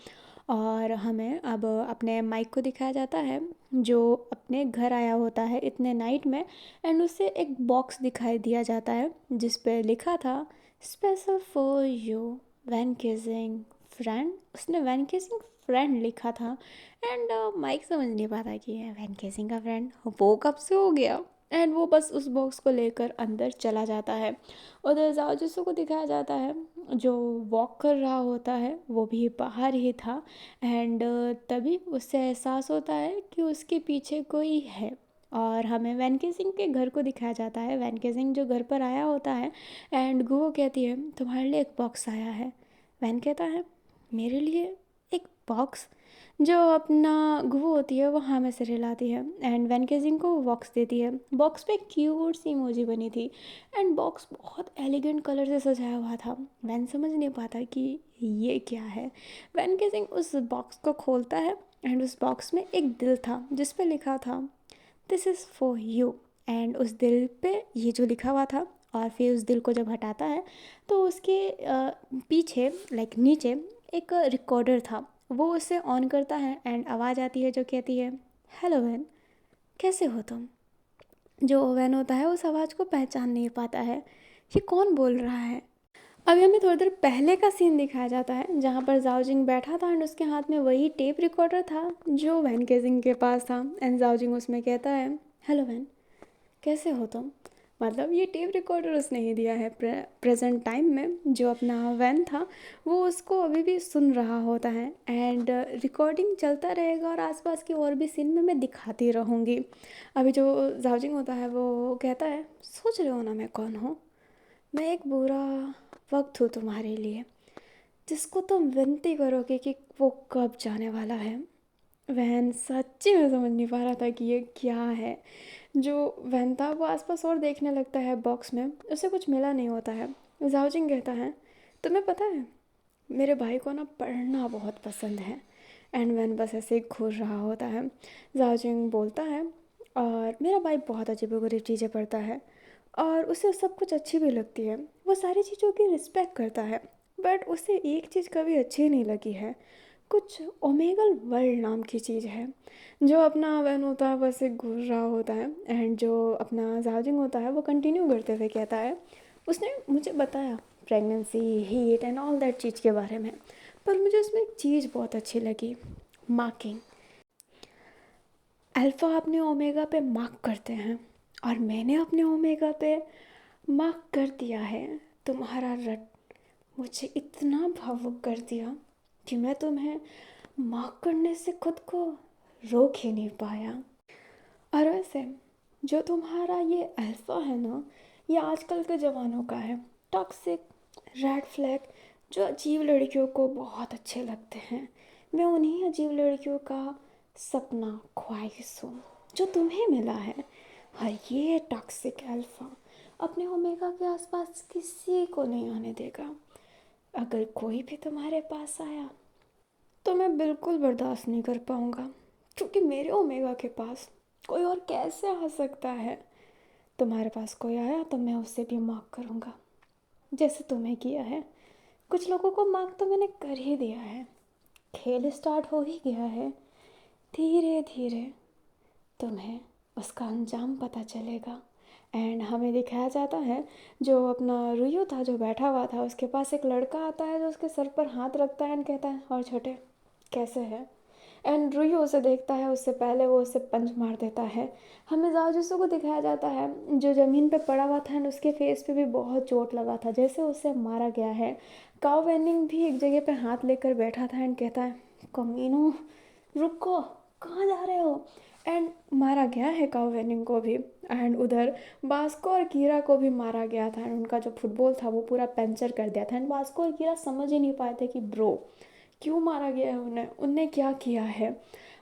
और हमें अब अपने माइक को दिखाया जाता है जो अपने घर आया होता है इतने नाइट में, एंड उससे एक बॉक्स दिखाई दिया जाता है जिस पे लिखा था special for you when kissing friend. उसने वैन किसिंग फ्रेंड लिखा था एंड माइक समझ नहीं पाता कि ये वैन किसिंग का फ्रेंड वो कब से हो गया, एंड वो बस उस बॉक्स को लेकर अंदर चला जाता है। उधर जाओ जिसो को दिखाया जाता है जो वॉक कर रहा होता है वो भी बाहर ही था एंड तभी उससे एहसास होता है कि उसके पीछे कोई है। और हमें वैन सिंह के घर को दिखाया जाता है, वैन सिंह जो घर पर आया होता है एंड गुहो कहती है तुम्हारे लिए एक बॉक्स आया है। वैन कहता है मेरे लिए एक बॉक्स। जो अपना गुहो होती है वो हाँ में सिर हिलाती है एंड वैन केजिंग को बॉक्स देती है। बॉक्स पे क्यूट सी इमोजी बनी थी एंड बॉक्स बहुत एलिगेंट कलर से सजाया हुआ था। वैन समझ नहीं पाता कि ये क्या है। वैन केजिंग उस बॉक्स को खोलता है एंड उस बॉक्स में एक दिल था जिस पे लिखा था this is for you. And उस दिल पे ये जो लिखा हुआ था, और फिर उस दिल को जब हटाता है तो उसके पीछे लाइक नीचे एक रिकॉर्डर था। वो उसे ऑन करता है एंड आवाज़ आती है जो कहती है हेलो वैन, कैसे हो तुम। जो वैन होता है उस आवाज़ को पहचान नहीं पाता है ये कौन बोल रहा है। अभी हमें थोड़ी देर पहले का सीन दिखाया जाता है जहाँ पर जाओजिंग बैठा था एंड उसके हाथ में वही टेप रिकॉर्डर था जो वैन केजिंग के पास था एंड जाओजिंग उसमें कहता है हेलो वैन, कैसे हो तुम। मतलब ये टेप रिकॉर्डर उसने ही दिया है प्रेजेंट टाइम में। जो अपना वैन था वो उसको अभी भी सुन रहा होता है एंड रिकॉर्डिंग चलता रहेगा और आसपास की और भी सीन में मैं दिखाती रहूँगी। अभी जो जाओजिंग होता है वो कहता है सोच रहे हो ना मैं कौन हूँ, मैं एक बुरा वक्त हूँ तुम्हारे लिए जिसको तुम विनती करोगे कि वो कब जाने वाला है। वैन सच्ची में समझ नहीं पा रहा था कि ये क्या है। जो वैन था वो आसपास और देखने लगता है बॉक्स में, उसे कुछ मिला नहीं होता है। जाओजिंग कहता है तुम्हें पता है मेरे भाई को ना पढ़ना बहुत पसंद है। एंड वैन बस ऐसे ही घूर रहा होता है। जाओजिंग बोलता है और मेरा भाई बहुत अजीबोगरीब चीज़ें पढ़ता है और उसे सब कुछ अच्छी भी लगती है, वो सारी चीज़ों की रिस्पेक्ट करता है, बट उसे एक चीज़ कभी अच्छी नहीं लगी है। कुछ ओमेगल वर्ल्ड नाम की चीज़ है। जो अपना वैन होता है बस एक घूर रहा होता है एंड जो अपना जाजिंग होता है वो कंटिन्यू करते हुए कहता है उसने मुझे बताया pregnancy heat and all that चीज़ के बारे में, पर मुझे उसमें एक चीज़ बहुत अच्छी लगी, मार्किंग। अल्फ़ा अपने ओमेगा पे मार्क करते हैं और मैंने अपने ओमेगा पे मार्क कर दिया है। तुम्हारा रट मुझे इतना भावुक कर दिया कि मैं तुम्हें मार्क करने से खुद को रोक ही नहीं पाया। और वैसे जो तुम्हारा ये अल्फ़ा है ना, ये आजकल के ज़मानों का है, टॉक्सिक, रेड फ्लैग, जो अजीब लड़कियों को बहुत अच्छे लगते हैं। मैं उन्हीं अजीब लड़कियों का सपना ख्वाहिश हूँ जो तुम्हें मिला है। और ये टॉक्सिक अल्फ़ा अपने ओमेगा के आसपास किसी को नहीं आने देगा। अगर कोई भी तुम्हारे पास आया तो मैं बिल्कुल बर्दाश्त नहीं कर पाऊँगा, क्योंकि मेरे ओमेगा के पास कोई और कैसे आ सकता है। तुम्हारे पास कोई आया तो मैं उससे भी मार्क करूँगा जैसे तुम्हें किया है। कुछ लोगों को मार्क तो मैंने कर ही दिया है, खेल स्टार्ट हो ही गया है। धीरे धीरे तुम्हें उसका अंजाम पता चलेगा। एंड हमें दिखाया जाता है जो अपना रुयो था जो बैठा हुआ था उसके पास एक लड़का आता है जो उसके सर पर हाथ रखता है एंड कहता है और छोटे कैसे है। एंड रुयो उसे देखता है, उससे पहले वो उसे पंच मार देता है। हमें जाओजुसो को दिखाया जाता है जो ज़मीन पे पड़ा हुआ था एंड उसके फेस पे भी बहुत चोट लगा था जैसे उसे मारा गया है। काओ वेनिंग भी एक जगह पे हाथ लेकर बैठा था एंड कहता है कमीनो रुको, कहाँ जा रहे हो। एंड मारा गया है काओ वेनिंग को भी। एंड उधर बास्को और कीरा को भी मारा गया था एंड उनका जो फुटबॉल था वो पूरा पंचर कर दिया था एंड बास्को और कीरा समझ ही नहीं पाए थे कि ब्रो क्यों मारा गया है उन्हें, उनने क्या किया है।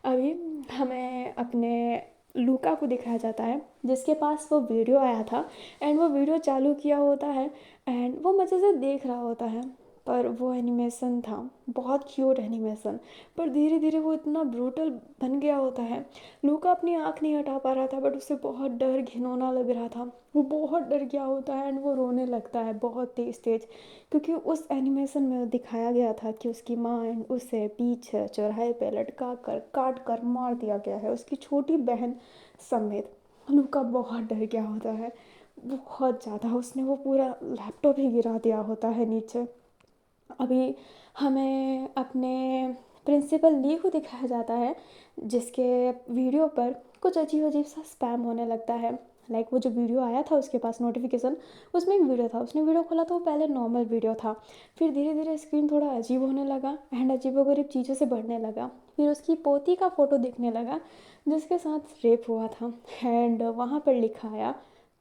अभी हमें अपने लूका को दिखाया जाता है जिसके पास वो वीडियो आया था एंड वो वीडियो चालू किया होता है एंड वो मज़े से देख रहा होता है। पर वो एनिमेशन था बहुत क्यूट एनिमेशन। पर धीरे धीरे वो इतना ब्रूटल बन गया होता है। लूका अपनी आँख नहीं हटा पा रहा था, बट उसे बहुत डर घिनौना लग रहा था। वो बहुत डर गया होता है एंड वो रोने लगता है बहुत तेज़ तेज़, क्योंकि उस एनिमेशन में दिखाया गया था कि उसकी माँ एंड उसे पीछे चौराहे पे लटका कर काट कर मार दिया गया है, उसकी छोटी बहन समेत। लूका बहुत डर गया होता है, बहुत ज़्यादा। उसने वो पूरा लैपटॉप ही गिरा दिया होता है नीचे। अभी हमें अपने प्रिंसिपल ली को दिखाया जाता है, जिसके वीडियो पर कुछ अजीब अजीब सा स्पैम होने लगता है। लाइक वो जो वीडियो आया था उसके पास नोटिफिकेशन, उसमें एक वीडियो था, उसने वीडियो खोला तो वो पहले नॉर्मल वीडियो था, फिर धीरे धीरे स्क्रीन थोड़ा अजीब होने लगा एंड अजीबोगरीब चीज़ों से बढ़ने लगा। फिर उसकी पोती का फ़ोटो दिखने लगा जिसके साथ रेप हुआ था एंड वहाँ पर लिखा आया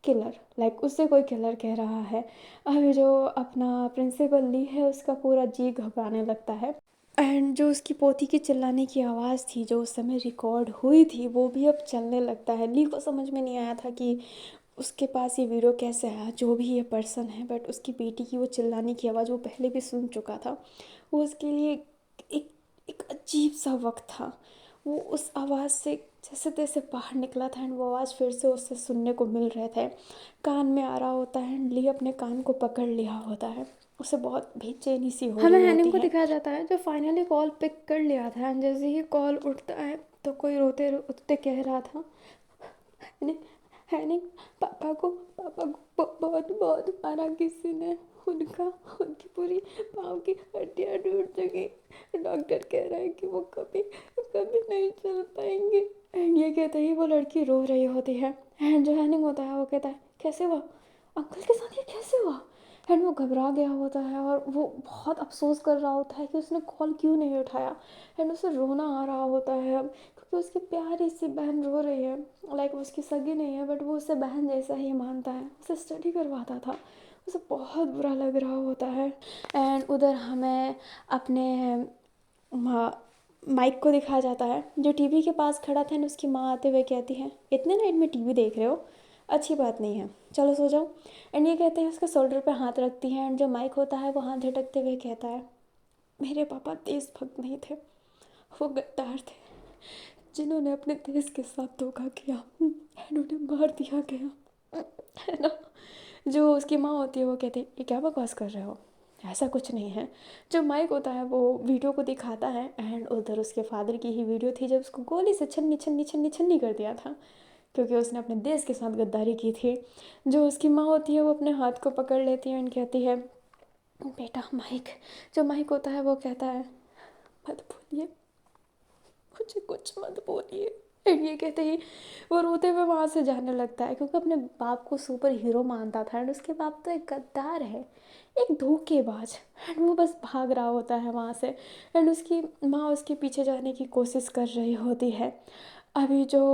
किलर, लाइक उससे कोई किलर कह रहा है। अभी जो अपना प्रिंसिपल ली है उसका पूरा जी घबराने लगता है एंड जो उसकी पोती की चिल्लाने की आवाज़ थी जो उस समय रिकॉर्ड हुई थी वो भी अब चलने लगता है। ली को समझ में नहीं आया था कि उसके पास ये वीडियो कैसे आया, जो भी ये पर्सन है, बट उसकी बेटी की वो चिल्लाने की आवाज़ वो पहले भी सुन चुका था। वो उसके लिए एक एक अजीब सा वक्त था। वो उस आवाज़ से जैसे तैसे बाहर निकला था एंड वो आवाज़ फिर से उससे सुनने को मिल रहे थे, कान में आ रहा होता है एंड ली अपने कान को पकड़ लिया होता है। उसे बहुत बेचैनी सी हो हमें रही हैनिंग होती को है। दिखाया जाता है जो फाइनली कॉल पिक कर लिया था एंड जैसे ही कॉल उठता है तो कोई रोते रोते कह रहा था, हैनिंग हैनिंग पापा को बहुत बहुत मारा किसी ने, उनकी पूरी पाँव की हड्डियाँ टूट चुकी, डॉक्टर कह रहा है कि वो कभी कभी नहीं चल पाएंगे। एंड ये कहते ही वो लड़की रो रही होती है एंड जो हैनिंग होता है वो कहता है कैसे हुआ, अंकल के साथ ये कैसे हुआ। एंड वो घबरा गया होता है और वो बहुत अफसोस कर रहा होता है कि उसने कॉल क्यों नहीं उठाया एंड उसे रोना आ रहा होता है अब, क्योंकि उसकी प्यारी सी बहन रो रही है। लाइक उसकी सगी नहीं है बट वो उसे बहन जैसा ही मानता है, उसे स्टडी करवाता था। उसे बहुत बुरा लग रहा होता है एंड उधर हमें अपने माइक को दिखाया जाता है जो टीवी के पास खड़ा था एंड उसकी माँ आते हुए कहती है इतने नाइट में टीवी देख रहे हो, अच्छी बात नहीं है, चलो सो जाओ। एंड ये कहते हैं उसके शोल्डर पे हाथ रखती है एंड जो माइक होता है वो हाथ झटकते हुए कहता है मेरे पापा देशभक्त नहीं थे, वो गद्दार थे जिन्होंने अपने देश के साथ धोखा किया एंड उन्हें मार दिया गया, है ना। जो उसकी माँ होती है वो कहती है ये क्या बकवास कर रहे हो, ऐसा कुछ नहीं है। जो माइक होता है वो वीडियो को दिखाता है एंड उधर उसके फादर की ही वीडियो थी जब उसको गोली से छन्नी छन्नी छन्नी छन्नी कर दिया था क्योंकि उसने अपने देश के साथ गद्दारी की थी। जो उसकी माँ होती है वो अपने हाथ को पकड़ लेती है एंड कहती है बेटा माइक, जो माइक होता है वो कहता है मत बोलिए, मुझे कुछ मत बोलिए। एंड ये कहते ही वो रोते हुए वहाँ से जाने लगता है क्योंकि अपने बाप को सुपर हीरो मानता था एंड उसके बाप तो एक गद्दार है, एक धोखेबाज। एंड वो बस भाग रहा होता है वहाँ से एंड उसकी माँ उसके पीछे जाने की कोशिश कर रही होती है। अभी जो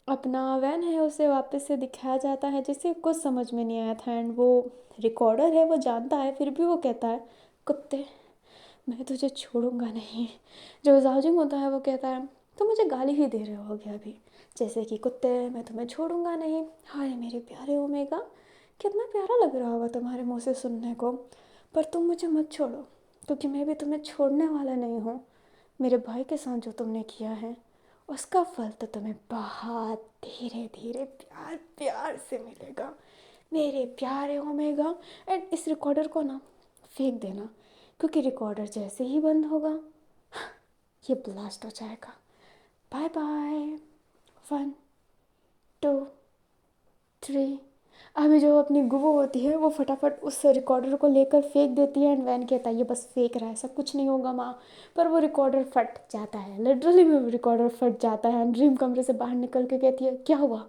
अपना वैन है उसे वापस से दिखाया जाता है जिससे कुछ समझ में नहीं आया था एंड वो रिकॉर्डर है वो जानता है फिर भी वो कहता है कुत्ते मैं तुझे छोड़ूंगा नहीं। जो जाओजिंग होता है वो कहता है तो मुझे गाली ही दे रहे होगे अभी, जैसे कि कुत्ते मैं तुम्हें छोड़ूंगा नहीं। हाय मेरे प्यारे ओमेगा, कितना प्यारा लग रहा होगा तुम्हारे मुँह से सुनने को, पर तुम मुझे मत छोड़ो क्योंकि मैं भी तुम्हें छोड़ने वाला नहीं हूँ। मेरे भाई के साथ जो तुमने किया है उसका फल तो तुम्हें बहुत धीरे धीरे प्यार प्यार से मिलेगा मेरे प्यारे ओमेगा। एंड इस रिकॉर्डर को ना फेंक देना क्योंकि रिकॉर्डर जैसे ही बंद होगा ये ब्लास्ट हो जाएगा। Bye bye, 1 2 3। अभी जो अपनी गुबो होती है वो फटाफट उस रिकॉर्डर को लेकर फेंक देती है एंड वैन कहता है ये बस फेंक रहा है ऐसा कुछ नहीं होगा माँ। पर वो रिकॉर्डर फट जाता है, लिटरली में वो रिकॉर्डर फट जाता है एंड ड्रीम कमरे से बाहर निकल के कहती है क्या हुआ।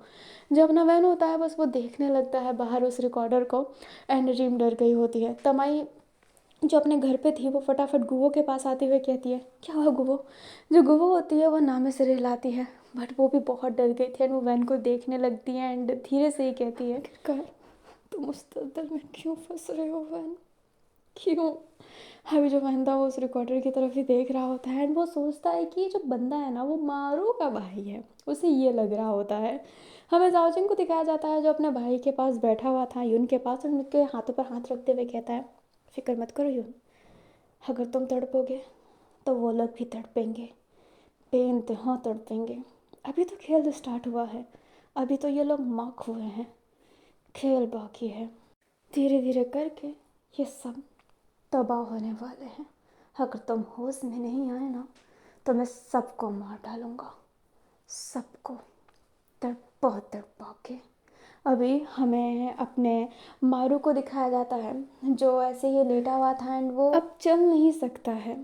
जब अपना वैन होता है बस वो देखने लगता है बाहर उस रिकॉर्डर को एंड ड्रीम डर गई होती है। तमाई जो अपने घर पे थी वो फटाफट गुवो के पास आते हुए कहती है क्या हुआ गुवो। जो गुवो होती है वो नामे से रिलाती है बट वो भी बहुत डर गई थी एंड वो वैन को देखने लगती है एंड धीरे से ही कहती है कर तुम उस दलदल में क्यों फंस रहे हो वैन, क्यों। अभी जो वैन था वो उस रिकॉर्डर की तरफ ही देख रहा होता है एंड वो सोचता है कि ये जो बंदा है ना वो मारू का भाई है, उसे ये लग रहा होता है। हमें जाओजिंग को दिखाया जाता है जो अपने भाई के पास बैठा हुआ था यून के पास और उनके हाथों पर हाथ रखते हुए कहता है फिक्र मत करो यून, अगर तुम तड़पोगे तो वो लोग भी तड़पेंगे, बेइंतहा तड़पेंगे। अभी तो खेल स्टार्ट हुआ है, अभी तो ये लोग मौक हुए हैं, खेल बाकी है। धीरे धीरे करके ये सब तबाह होने वाले हैं। अगर तुम होश में नहीं आए ना तो मैं सबको मार डालूँगा, सबको, तड़पा तड़पा के। अभी हमें अपने मारू को दिखाया जाता है, जो ऐसे ही लेटा हुआ था एंड वो अब चल नहीं सकता है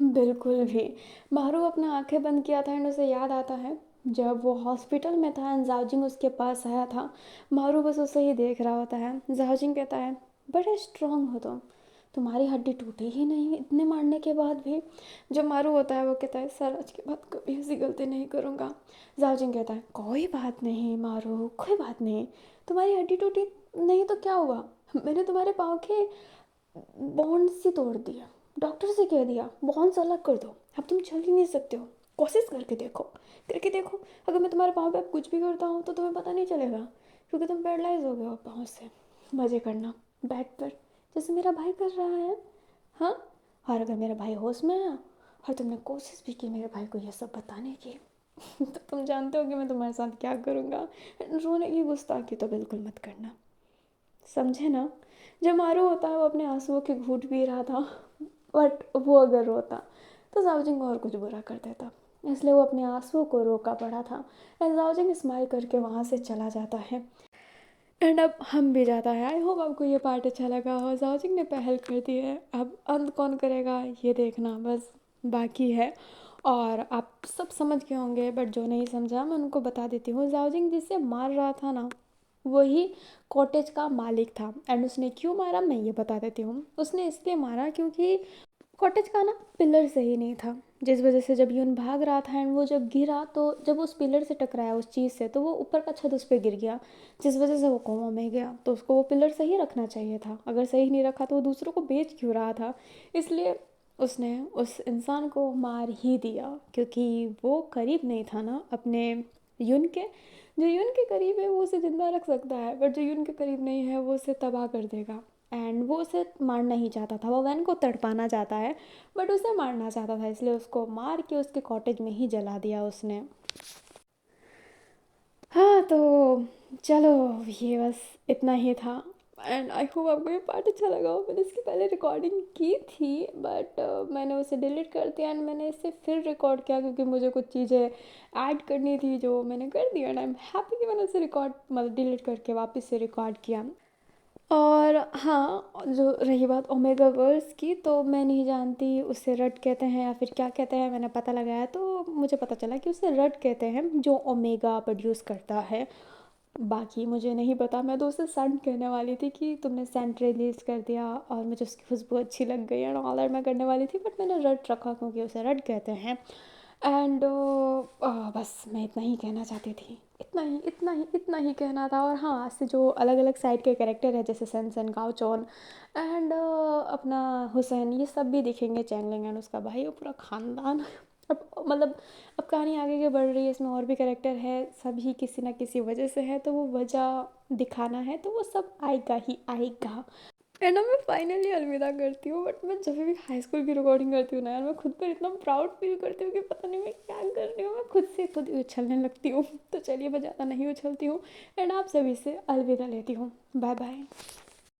बिल्कुल भी। मारू अपना आंखें बंद किया था एंड उसे याद आता है जब वो हॉस्पिटल में था एंड जाओजिंग उसके पास आया था। मारू बस उसे ही देख रहा होता है। जाओजिंग कहता है, बड़े स्ट्रांग हो तुम, तुम्हारी हड्डी टूटी ही नहीं इतने मारने के बाद भी। जो मारू होता है वो कहता है, सर आज के बाद कभी ऐसी गलती नहीं करूँगा। जाओजिंग कहता है, कोई बात नहीं मारू, कोई बात नहीं, तुम्हारी हड्डी टूटी नहीं तो क्या हुआ, मैंने तुम्हारे पाँव के बॉन्ड से तोड़ दिया, डॉक्टर से कह दिया बॉन्ड्स अलग कर दो, अब तुम चल ही नहीं सकते हो, कोशिश करके देखो, अगर मैं तुम्हारे पाँव पे अब कुछ भी करता हूँ तो तुम्हें पता नहीं चलेगा, क्योंकि तुम पैरालाइज हो गए हो पाँव से। मज़े करना बेड पर, जैसे मेरा भाई कर रहा है। हाँ, और अगर मेरा भाई होश में आया और तुमने कोशिश भी की मेरे भाई को ये सब बताने की तो तुम जानते हो कि मैं तुम्हारे साथ क्या करूँगा। रोने की गुस्ताखी तो बिल्कुल मत करना, समझे ना। जब मारू होता है वो अपने आंसुओं के घूंट पी रहा था, बट वो अगर रोता तो जाओजिंग और कुछ बुरा कर देता, इसलिए वो अपने आंसुओं को रोका पड़ा था। एंड जाओजिंग स्माइल करके वहाँ से चला जाता है एंड अब हम भी जाता है। आई होप आपको ये पार्ट अच्छा लगा हो। जाओजिंग ने पहल कर दी है, अब अंत कौन करेगा ये देखना बस बाकी है। और आप सब समझ गए होंगे, बट जो नहीं समझा मैं उनको बता देती हूँ। जाओजिंग जिसे मार रहा था ना वही कॉटेज का मालिक था, एंड उसने क्यों मारा मैं ये बता देती हूँ। उसने इसलिए मारा क्योंकि कॉटेज का ना पिलर सही नहीं था, जिस वजह से जब यून भाग रहा था एंड वो जब गिरा तो जब उस पिलर से टकराया उस चीज़ से तो वो ऊपर का छत उस पर गिर गया, जिस वजह से वो कोमा में गया। तो उसको वो पिलर सही रखना चाहिए था, अगर सही नहीं रखा तो वो दूसरों को बेच क्यों रहा था। इसलिए उसने उस इंसान को मार ही दिया, क्योंकि वो करीब नहीं था ना अपने यून के। जो यून के करीब है वो उसे ज़िंदा रख सकता है, बट जो यून के करीब नहीं है वो उसे तबाह कर देगा। एंड वो उसे मारना ही चाहता था, वो वैन को तड़पाना चाहता है बट उसे मारना चाहता था, इसलिए उसको मार के उसके कॉटेज में ही जला दिया उसने। हाँ तो चलो, ये बस इतना ही था। एंड आई होप आपको ये पार्ट अच्छा लगा हो। मैंने इसकी पहले रिकॉर्डिंग की थी बट मैंने उसे डिलीट कर दिया एंड मैंने इसे फिर रिकॉर्ड किया, क्योंकि मुझे कुछ चीज़ें ऐड करनी थी जो मैंने कर दी एंड आई एम हैप्पी कि मैंने उसे रिकॉर्ड मतलब डिलीट करके वापस से रिकॉर्ड किया। और हाँ, जो रही बात ओमेगा वर्स की, तो मैं नहीं जानती उसे रट कहते हैं या फिर क्या कहते हैं। मैंने पता लगाया तो मुझे पता चला कि उसे रट कहते हैं, जो ओमेगा प्रोड्यूस करता है। बाकी मुझे नहीं पता, मैं तो उसे सेंट कहने वाली थी कि तुमने सेंट रिलीज़ कर दिया और मुझे उसकी खुशबू अच्छी लग गई एंड ऑल दैट मैं करने वाली थी, बट मैंने रट रखा क्योंकि उसे रट कहते हैं। एंड बस मैं इतना ही कहना चाहती थी, इतना ही कहना था। और हाँ, आज से जो अलग अलग साइड के कैरेक्टर है जैसे सेंसन गाओचोन एंड अपना हुसैन, ये सब भी दिखेंगे, चैंगलिंग एंड उसका भाई, वो पूरा ख़ानदान। अब मतलब अब कहानी आगे के बढ़ रही है, इसमें और भी कैरेक्टर है, सभी किसी ना किसी वजह से है, तो वो वजह दिखाना है तो वो सब आएगा ही आएगा। एंड मैं फाइनली अलविदा करती हूँ। बट मैं जब भी हाई स्कूल की रिकॉर्डिंग करती हूँ ना यार, मैं खुद पर इतना प्राउड फील करती हूँ कि पता नहीं मैं क्या कर रही हूँ, मैं खुद से खुद उछलने लगती हूँ। तो चलिए मैं ज़्यादा नहीं उछलती हूँ एंड आप सभी से अलविदा लेती हूँ। Bye bye.